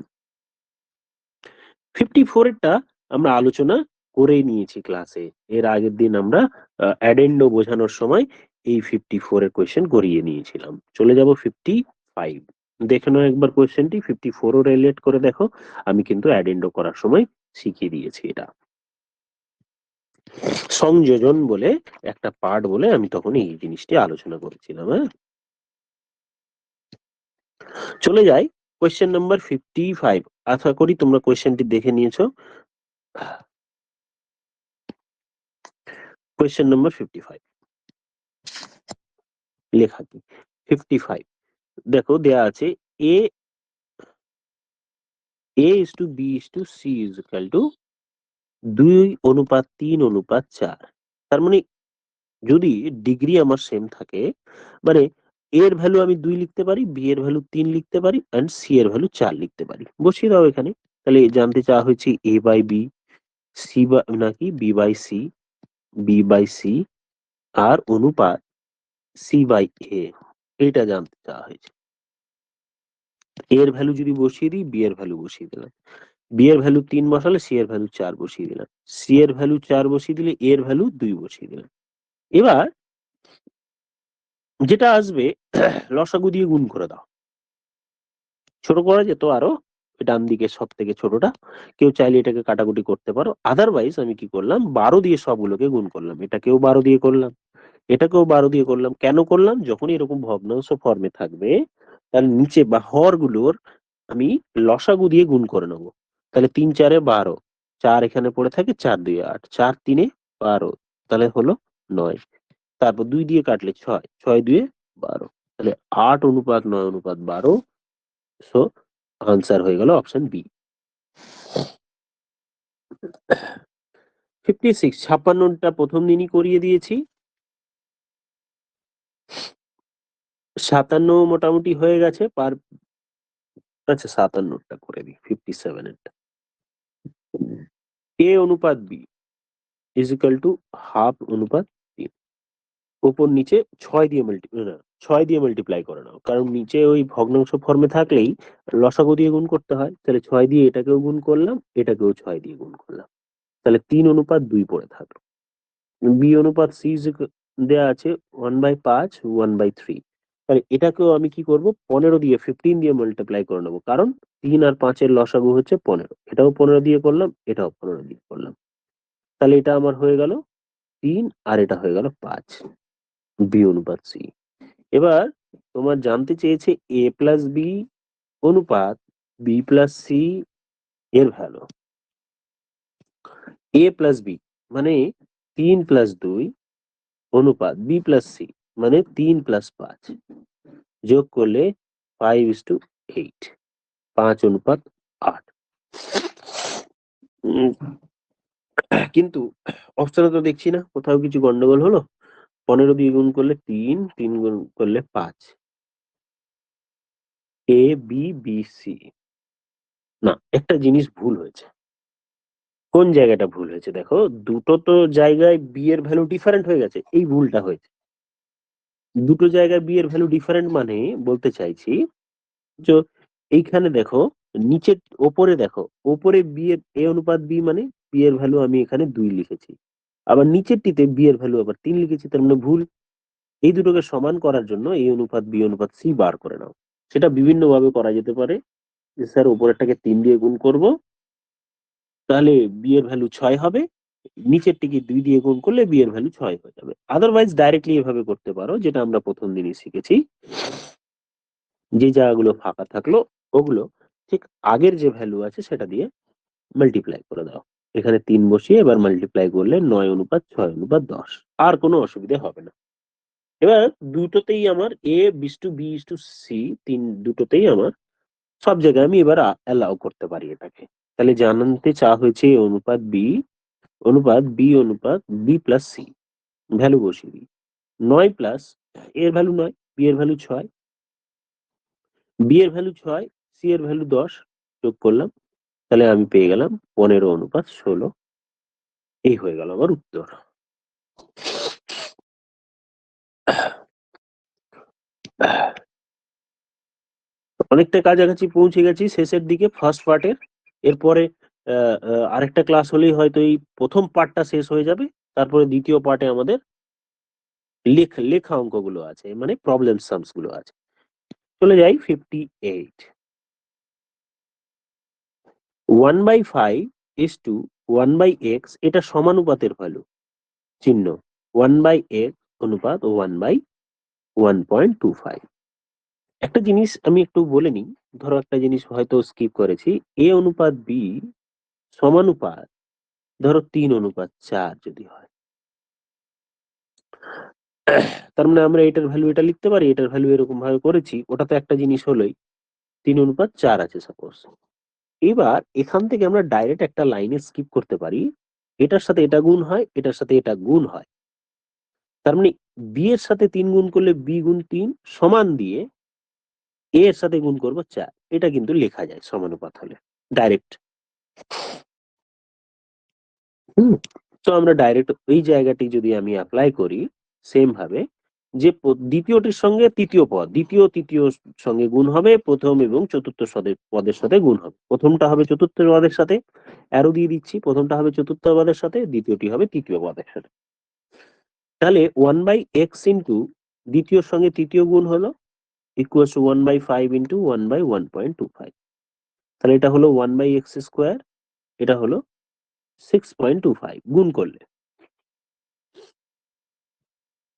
A: 54 এরটা আমরা আলোচনা করেই নিয়েছি ক্লাসে, এর আগের দিন আমরা অ্যাডেন্ডো বোঝানোর সময় এই 54 এর কোয়েশ্চেন করিয়ে নিয়েছিলাম। চলে যাব 55, দেখে নাও একবার কোয়েশ্চেনটি, 54 ও রিলেট করে দেখো, আমি কিন্তু অ্যাডেন্ডো করার সময় শিখিয়ে দিয়েছি এটা। সংযোজন বলে একটা পার্ট বলে আমি তখন এই জিনিসটি আলোচনা করেছিলাম। হ্যাঁ, চলে যাই কোয়েশ্চেন নাম্বার 55। আশা করি তোমরা কোয়েশ্চেনটি দেখে নিয়েছো। কোয়েশ্চেন নাম্বার 55 লেখা কি, 55 দেখো দেয়া আছে a a:b:c 2:3:4। তার মানে যদি ডিগ্রি আমার সেম থাকে, মানে a এর ভ্যালু আমি 2 লিখতে পারি, b এর ভ্যালু 3 লিখতে পারি, এন্ড c এর ভ্যালু 4 লিখতে পারি, বসিয়ে দাও এখানে। তাহলে জানতে চাওয়া হয়েছে a/b, c নাকি b/c, b/c আর অনুপাত c/a, এটা জানতে চাওয়া হয়েছে। a এর ভ্যালু যদি বসিয়ে দিই, b এর ভ্যালু বসিয়ে দিলাম, b এর ভ্যালু 3 বসালে c এর ভ্যালু 4 বসিয়ে দিলাম, c এর ভ্যালু 4 বসিয়ে দিলে a এর ভ্যালু 2 বসিয়ে দিলাম। এবার যেটা আসবে লসাগু দিয়ে গুণ করে দাও। ছোট করা যেত আরো, ডান দিকে সব থেকে ছোটটা, কেউ চাইলে এটাকে কাটাকুটি করতে পারো, আদারওয়াইজ আমি কি করলাম, 12 দিয়ে সবগুলোকে গুণ করলাম, এটাকেও 12 দিয়ে করলাম, এটাকেও 12 দিয়ে করলাম। কেন করলাম, যখন এরকম ভগ্নাংশ ফর্মে থাকবে, তার নিচে বা হর গুলোর আমি লসাগু দিয়ে গুণ করে নেবো। তাহলে 3×4 = 12, 4 এখানে পড়ে থাকে, 4×2 = 8, 4×3 = 12, তাহলে হলো 9, তারপর 2 দিয়ে কাটলে 6, 6×2 = 12, তাহলে 8:9:12। সো আনসার হয়ে গেল অপশন বি। 56 56টা প্রথম দিনই করিয়ে দিয়েছি, 57 মোটামুটি হয়ে গেছে পার। আচ্ছা 57টা করে দিই, 57 এরটা, a অনুপাত b = 1/2 অনুপাত 3। উপর নিচে 6 দিয়ে না, 6 দিয়ে মাল্টিপ্লাই করে নাও, কারণ নিচে ওই ভগ্নাংশ ফর্মে থাকলেই লসাগু দিয়ে গুণ করতে হয়, তাহলে 6 দিয়ে এটাকেও গুণ করলাম, এটাকেও 6 দিয়ে গুণ করলাম, তাহলে 3:2 পড়ে থাকলো। বি অনুপাত সি দেয়া আছে 1/5, 1/3। তাহলে এটাকেও আমি কি করব, 15 দিয়ে 15 দিয়ে মাল্টিপ্লাই করে নেবো, কারণ 3 আর 5 এর লসাগু হচ্ছে 15, এটাও 15 দিয়ে করলাম, এটাও 15 দিয়ে করলাম, তাহলে এটা আমার হয়ে গেল 3 আর এটা হয়ে গেল 5, বি অনুপাত সি। এবার তোমার জানতে চেয়েছে a প্লাস বি অনুপাত বি প্লাস সি এর ভ্যালু। a প্লাস বি মানে 3+2 অনুপাত বি প্লাস সি মানে 3+5, যোগ করলে 5:8, 5:8। কিন্তু অপশনে তো দেখছি না কোথাও কিছু গন্ডগোল হলো। 15 দিয়ে গুণ করলে 3, 3 গুণ করলে 5, a b b c। না, একটা জিনিস ভুল হয়েছে। কোন জায়গাটা ভুল হয়েছে দেখো, দুটো তো জায়গায় বি এর ভ্যালু ডিফারেন্ট হয়ে গেছে, এই ভুলটা হয়েছে। দুটো জায়গায় বি এর ভ্যালু ডিফারেন্ট মানে বলতে চাইছি, যে এইখানে দেখো, নিচের ওপরে দেখো, ওপরে বি এর a অনুপাত বি মানে বি এর ভ্যালু আমি এখানে 2 লিখেছি, আবার নিচেরটিতে বি এর ভ্যালু আবার 3 লিখেছি, তার মানে ভুল। এই দুটোকে সমান করার জন্য a অনুপাত b অনুপাত c বার করে নাও। সেটা বিভিন্ন ভাবে করা যেতে পারে, যে স্যার উপরেরটাকে 3 দিয়ে গুণ করব, তাহলে b এর ভ্যালু 6 হবে, নিচেরটিকে 2 দিয়ে গুণ করলে b এর ভ্যালু 6 হয়ে যাবে। আদারওয়াইজ ডাইরেক্টলি এভাবে করতে পারো, যেটা আমরা প্রথম দিনই শিখেছি, যে জায়গাগুলো ফাঁকা থাকলো ওগুলো ঠিক আগের যে ভ্যালু আছে সেটা দিয়ে মাল্টিপ্লাই করে দাও। এখানে 3 বসিয়ে এবার মাল্টিপ্লাই করলে 9 অনুপাত 6 অনুপাত 10, আর কোনো অসুবিধা হবে না। এবার দুটোতেই আমার a বিস two b is to c, দুটোতেই আমার সব জায়গায় আমি এবার অ্যালাউ করতে পারি এটাকে। তাহলে জানতে চাওয়া হয়েছে a অনুপাত b অনুপাত b অনুপাত b প্লাস c, ভ্যালু বসিয়ে দিই। 9 প্লাস এর ভ্যালু 9, b এর ভ্যালু 6, b এর ভ্যালু 6, c এর ভ্যালু 10 যোগ করলাম, তাহলে আমি পেয়ে গেলাম 15 অনুপাত 16। এই হয়ে গেল আমার উত্তর। অনেকটা কাছাকাছি পৌঁছে গেছি শেষের দিকে ফার্স্ট পার্টের। এরপরে আরেকটা ক্লাস হলেই হয়তো এই প্রথম পার্টটা শেষ হয়ে যাবে। তারপরে দ্বিতীয় পার্টে আমাদের লেখা অঙ্কগুলো আছে, মানে প্রবলেম সামস গুলো আছে। চলে যাই 58। 1/5 ইস টু 1/x, এটা সমানুপাতের ভ্যালু, চিহ্ন 1/x অনুপাত 1/1.25। একটা জিনিস আমি একটু বলে নিই, ধরো একটা জিনিস হয়তো স্কিপ করেছি, a অনুপাত b সমানুপাত ধরো 3:4 যদি হয়, তার মানে আমরা এটার ভ্যালু এটা লিখতে পারি, এটার ভ্যালু এরকম ভাবে করেছি, ওটা তো একটা জিনিস হলোই। 3:4 আছে সাপোজ। এবার এখান থেকে আমরা ডাইরেক্ট একটা লাইনে স্কিপ করতে পারি, এটার সাথে এটা গুণ হয়, এটার সাথে এটা গুণ হয়। তার মানে b এর সাথে 3 গুণ করলে b গুণ 3 সমান দিয়ে a এর সাথে গুণ করবো 4, এটা কিন্তু লেখা যায় সমানুপাত হলে ডাইরেক্ট। হুম, তো আমরা ডাইরেক্ট ওই জায়গাটি যদি আমি অ্যাপ্লাই করি সেম ভাবে, যে দ্বিতীয়টির সঙ্গে তৃতীয় পদ, তৃতীয় সঙ্গে গুণ হবে, প্রথম এবং চতুর্থ পদের সাথে গুণ হবে। প্রথমটা হবে চতুর্থ পদের সাথে, অ্যারো দিয়ে দিচ্ছি, প্রথমটা হবে চতুর্থ পদের সাথে, দ্বিতীয়টি হবে তৃতীয় পদের সাথে। তাহলে 1/x ইন্টু দ্বিতীয়র সঙ্গে তৃতীয় গুণ হলো ইকুয়াল টু 1/5 ইন্টু 1/1.25। তাহলে এটা হলো 1/x², এটা হলো 6.25। গুণ করলে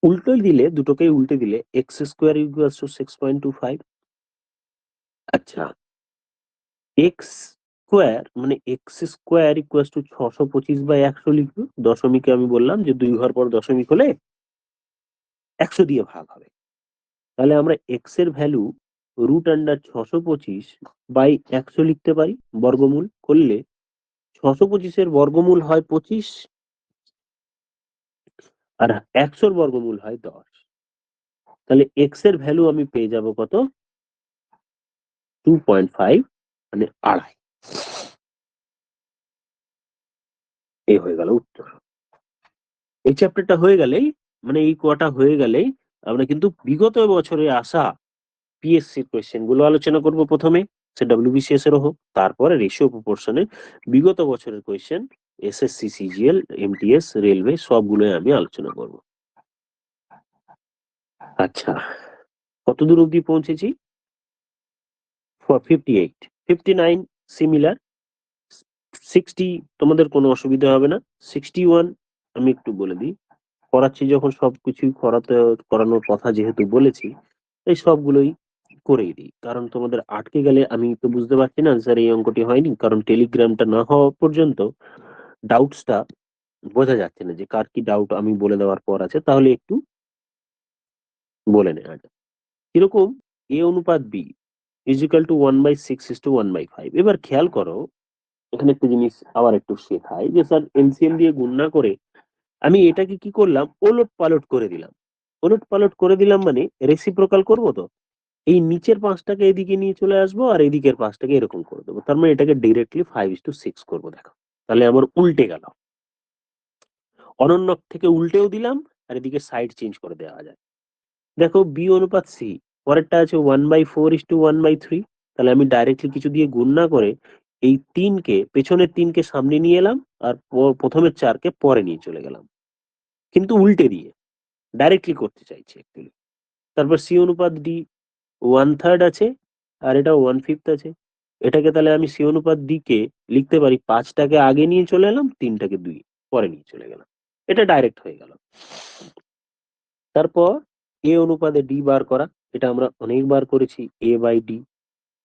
A: উল্টোই দিলে, দুটোকেই উল্টে দিলে x² ইকুয়াল টু 6.25। আচ্ছা, এক্স স্কোয়ার মানে x² ইকুয়াল টু 625/100 লিখবো। দশমিকে আমি বললাম যে 2 ঘর পর দশমিক হলে 100 দিয়ে ভাগ হবে। তাহলে আমরা x এর ভ্যালু √625/100 লিখতে পারি, বর্গমূল করলে 625 এর বর্গমূল হয় 25, আর 100 বর্গমূল হয় 10। তাহলে x এর ভ্যালু আমি পেয়ে যাব কত, 2.5, মানে 2.5। এই হয়ে গেল উত্তর। এই চ্যাপ্টারটা হয়ে গেলেই, মানে এই কোয়াটা হয়ে গেলেই আমরা কিন্তু বিগত বছরে আসা পিএসসি কোয়েশ্চেন গুলো আলোচনা করব প্রথমে, সে ডব্লিউবিসিএস এর হোক, তারপরে রেশিও প্রপোর্শনে বিগত বছরের question, SSC CGL MTS railway সবগুলোই আমি আলোচনা করব। আচ্ছা, কতদূর অবধি পৌঁছেছি? 58, 59 সিমিলার, 60 তোমাদের কোনো অসুবিধা হবে না। 61 আমি একটু বলে দিই, করাচ্ছি যখন সবকিছুই করানোর কথা যেহেতু বলেছি, এই সবগুলোই করেই দিই, কারণ তোমাদের আটকে গেলে আমি তো বুঝতে পারছি না স্যার এই অঙ্কটি হয়নি, কারণ টেলিগ্রামটা না হওয়া পর্যন্ত ডাউটসটা বোঝা যাচ্ছে না যে কার কি ডাউট আমি বলে দেওয়ার পর আছে। তাহলে একটু বলে নেওয়া যাক কিরকম। a অনুপাত b ইজিক্যাল টু 1/6:1/5। এবার খেয়াল করো, এখানে একটা জিনিস আবার একটু শেখাই, যে স্যার এলসিএম দিয়ে গুণ না করে আমি এটাকে কি করলাম, ওলট পালট করে দিলাম। ওলট পালট করে দিলাম মানে রেসিপ্রোকাল করবো তো, এই নিচের 5টাকে এদিকে নিয়ে চলে আসবো, আর এদিকের 5টাকে এরকম করে দেবো। তার মানে এটাকে ডিরেক্টলি 5:6 করবো। দেখো, তাহলে আমার উল্টে গেল, অনন্য থেকে উল্টেও দিলাম, আর এদিকে সাইড চেঞ্জ করে দেওয়া যায়। দেখো বি অনুপাত সি, পরেরটা আছে 1/4:1/3। তাহলে আমি ডাইরেক্টলি কিছু দিয়ে গুণ না করে এই পেছনের 3কে সামনে নিয়ে এলাম, আর প্রথমের 4কে পরে নিয়ে চলে গেলাম, কিন্তু উল্টে দিয়ে। ডাইরেক্টলি করতে চাইছি অ্যাকচুয়ালি। তারপর সি অনুপাত ডি 1/3 আছে, আর এটা 1/5 আছে। এটাকে তাহলে আমি সি অনুপাত ডি কে লিখতে পারি 5টাকে আগে নিয়ে চলে এলাম, 3টাকে 2 পরে নিয়ে চলে গেলাম। এটা ডাইরেক্ট হয়ে গেল। তারপর এ অনুপাতে ডি বার করা, এটা আমরা অনেকবার করেছি। A by D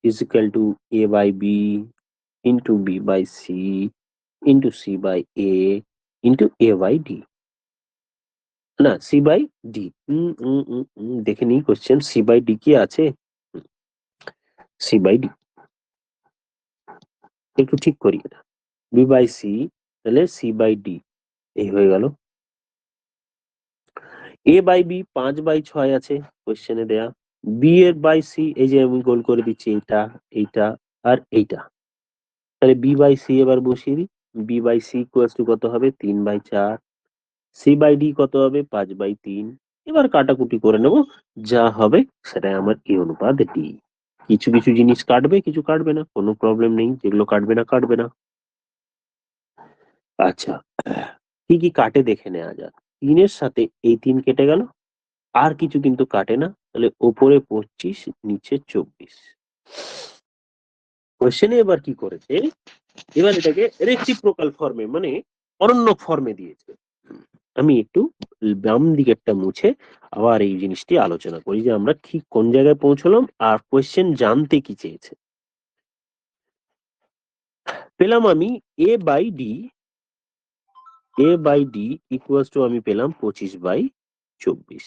A: is equal to A by B into B by C into C by A into A by D, না সি বাই ডি। দেখে নিই কোশ্চেন, সি বাই ডি কি আছে? সি বাই ডি একটু ঠিক করি, এটা B by c, তাহলে সি বাই ডি এই হয়ে গেল। এ বাই বি 5/6 আছে কোশ্চেনে দেয়া। বি এর বাই সি এই যে আমি গোল করে দিচ্ছি, এইটা এইটা আর এইটা। তাহলে বি বাই সি এবার বসিয়ে দিই। B by c equals to কত হবে? 3/4। সি বাই ডি কত হবে? 5/3। এবার কাটাকুটি করে নেব, যা হবে সেটাই আমার এ অনুপাত ডি। কিছু কিছু জিনিস কাটবে, কিছু কাটবে না, কোনো প্রবলেম নেই, যেগুলো কাটবে না কাটবে না। আচ্ছা, কি কি কাটে দেখে নেওয়া যাক। 3-এর সাথে এই 3 কেটে গেল, আর কিছু কিন্তু কাটে না, তাহলে ওপরে 25 নিচে 24। কোশ্চেনে এবার কি করেছে, এবার এটাকে রেসিপ্রোকাল ফর্মে মানে অনন্য ফর্মে দিয়েছে। আমি একটু বাম দিকেরটা মুছে আবার এই জিনিসটি আলোচনা করি যে আমরা কি কোন জায়গায় পৌঁছলাম আর কোশ্চেন জানতে কি চেয়েছে। পেলাম আমি a/d ইকুয়ালস টু আমি পেলাম 25/24।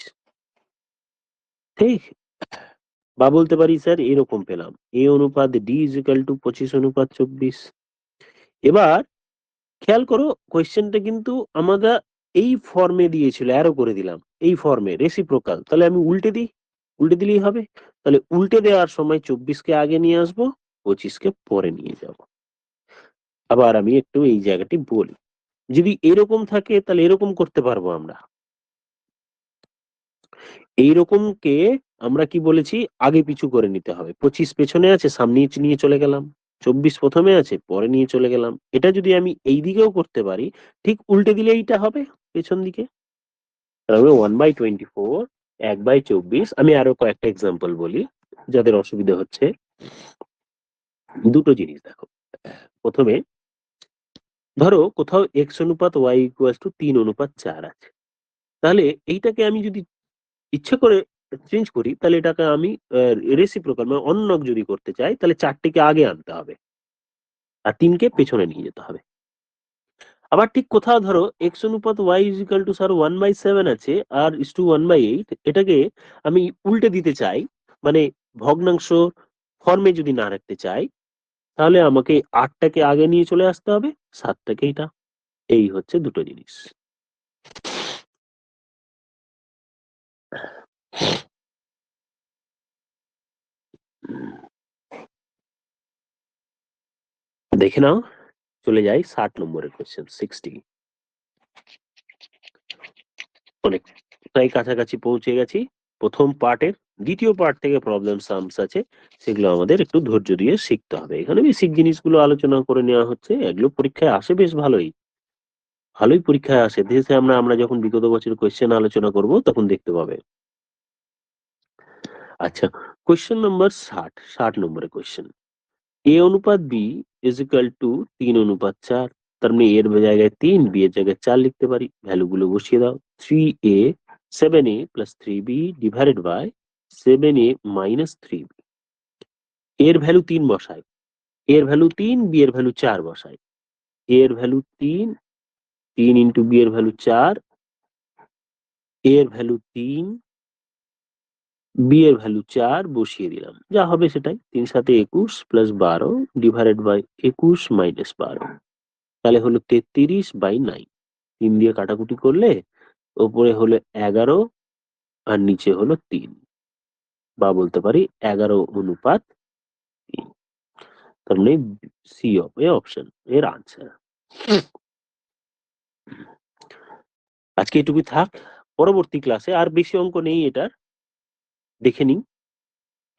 A: ঠিক, বা বলতে পারি স্যার এরকম পেলাম, এ অনুপাত ডি ইজ ইকুয়াল টু 25/24। এবার খেয়াল করো, কোয়েশ্চেনটা কিন্তু আমরা এই ফর্মে দিয়েছিল, অ্যারো করে দিলাম এই ফর্মে রেসিপ্রোকাল, তাহলে আমি উল্টে দিই, উল্টে দিলেই হবে। তাহলে উল্টে দেওয়ার সময় 24কে আগে নিয়ে আসবো, 25কে পরে নিয়ে যাব। আবার আমি একটু এই জায়গাটি বলি, যদি এরকম থাকে তাহলে এরকম করতে পারবো আমরা। এইরকমকে আমরা কি বলেছি, আগে পিছু করে নিতে হবে। 25 পেছনে আছে, সামনে নিয়ে চলে গেলাম। 24 প্রথমে আছে, পরে নিয়ে চলে গেলাম। এটা যদি আমি এই দিকেও করতে পারি, ঠিক উল্টে দিলে এইটা হবে পেছন দিকে। তাহলে 1/24, 1/24। আমি আরো কয়েকটা এক্সাম্পল বলি যাদের অসুবিধা হচ্ছে। দুটো জিনিস দেখো, প্রথমে ধরো কোথাও এক্স অনুপাত ওয়াই ইকুয়াল টু 3:4 আছে, তাহলে এইটাকে আমি যদি ইচ্ছে করে চেঞ্জ করি, তাহলে এটাকে আমি রেসিপ্রোকাল মানে অন্য যদি করতে চাই, তাহলে 4টিকে আগে আনতে হবে আর 3কে পেছনে নিয়ে যেতে হবে। আবার ঠিক কোথাও ধরো এক্স অনুপাত y is equal to sir 1/7 আছে আর ইস টু 1/8, এটাকে আমি উল্টে দিতে চাই, মানে ভগ্নাংশ ফর্মে যদি না রাখতে চাই, তাহলে আমাকে 8টাকে আগে নিয়ে চলে আসতে হবে, 7টাকে এটা। এই হচ্ছে দুটো জিনিস। দেখে নাও, চলে যাই 60 নম্বরের কোয়েশ্চেন 60। অনেকটাই কাছাকাছি পৌঁছে গেছি প্রথম পার্টের। দ্বিতীয় পার্ট থেকে প্রবলেম সামস আছে, সেগুলো আমাদের একটু ধৈর্য দিয়ে শিখতে হবে। এখানে বেসিক জিনিসগুলো আলোচনা করে নেওয়া হচ্ছে, এগুলো পরীক্ষায় আসে বেশ ভালোই, ভালোই পরীক্ষায় আসে। দেশে আমরা আমরা যখন বিগত বছরের কোয়েশ্চেন আলোচনা করব তখন দেখতে পাবে। আচ্ছা, কোয়েশ্চেন নম্বর 60 নম্বরের কোয়েশ্চেন। এ অনুপাত বি ইজ ইকুয়াল টু 3:4। তার মানে এর জায়গায় 3, বি এর জায়গায় 4 লিখতে পারি। ভ্যালু গুলো বসিয়ে দাও। 3a 7a plus 3b divided by 7a minus 3b। এর ভ্যালু 3 বসাই, এর ভ্যালু 3, বি এর ভ্যালু 4 বসাই। এর ভ্যালু 3, 3 ইন্টু বি এর ভ্যালু 4, এর ভ্যালু 3, বি এর ভ্যালু 4 বসিয়ে দিলাম, যা হবে সেটাই। 3 7 21 প্লাস 12 ডিভাইডেড বাই 21 মাইনাস 12, তাহলে হলো 33/9। 3 দিয়ে কাটাকুটি করলে ওপরে হলো 11 আর নিচে হলো 3, বা বলতে পারি 11:3। তার মানে সি হবে অপশন এর আনসার। আজকে এটুকুই থাক, পরবর্তী ক্লাসে আর বেশি অঙ্ক নেই এটার, দেখে নিই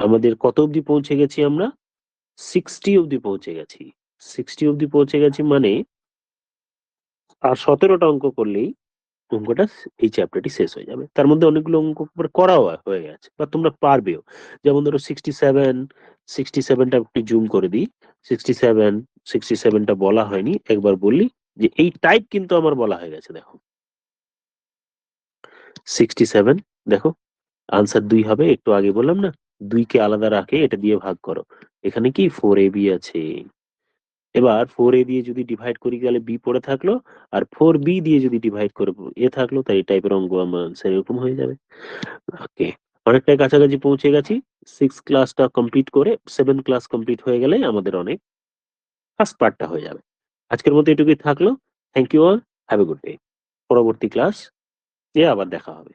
A: আমাদের কত অবধি পৌঁছে গেছি আমরা। 60 অবধি পৌঁছে গেছি। 60 অবধি পৌঁছে গেছি মানে আর 17টা অঙ্ক করলেই অঙ্কটা এই চ্যাপ্টারটি শেষ হয়ে যাবে। তার মধ্যে অনেকগুলো অঙ্ক করাও হয়ে গেছে বা তোমরা পারবেও। যেমন ধরো 67টা একটু জুম করে দিই। 67টা বলা হয়নি, একবার বললি যে এই টাইপ কিন্তু আমার বলা হয়ে গেছে। দেখো 67, দেখো আনসার 2 হবে। একটু আগে বললাম না, 2 কে আলাদা রাখে এটা দিয়ে ভাগ করো। এখানে কি 4ab আছে। এবার 4a দিয়ে যদি ডিভাইড করি তাহলে b পড়ে থাকলো, আর 4b দিয়ে যদি ডিভাইড করে এ থাকলো, তাই এই টাইপের অঙ্ক আমার আনসার এরকম হয়ে যাবে। ওকে, অনেকটাই কাছাকাছি পৌঁছে গেছি। 6 ক্লাসটা কমপ্লিট করে 7 ক্লাস কমপ্লিট হয়ে গেলে আমাদের অনেক ফার্স্ট পার্টটা হয়ে যাবে। আজকের মতো এটুকুই থাকলো। Thank you all, have a good day. পরবর্তী ক্লাস আবার দেখা হবে।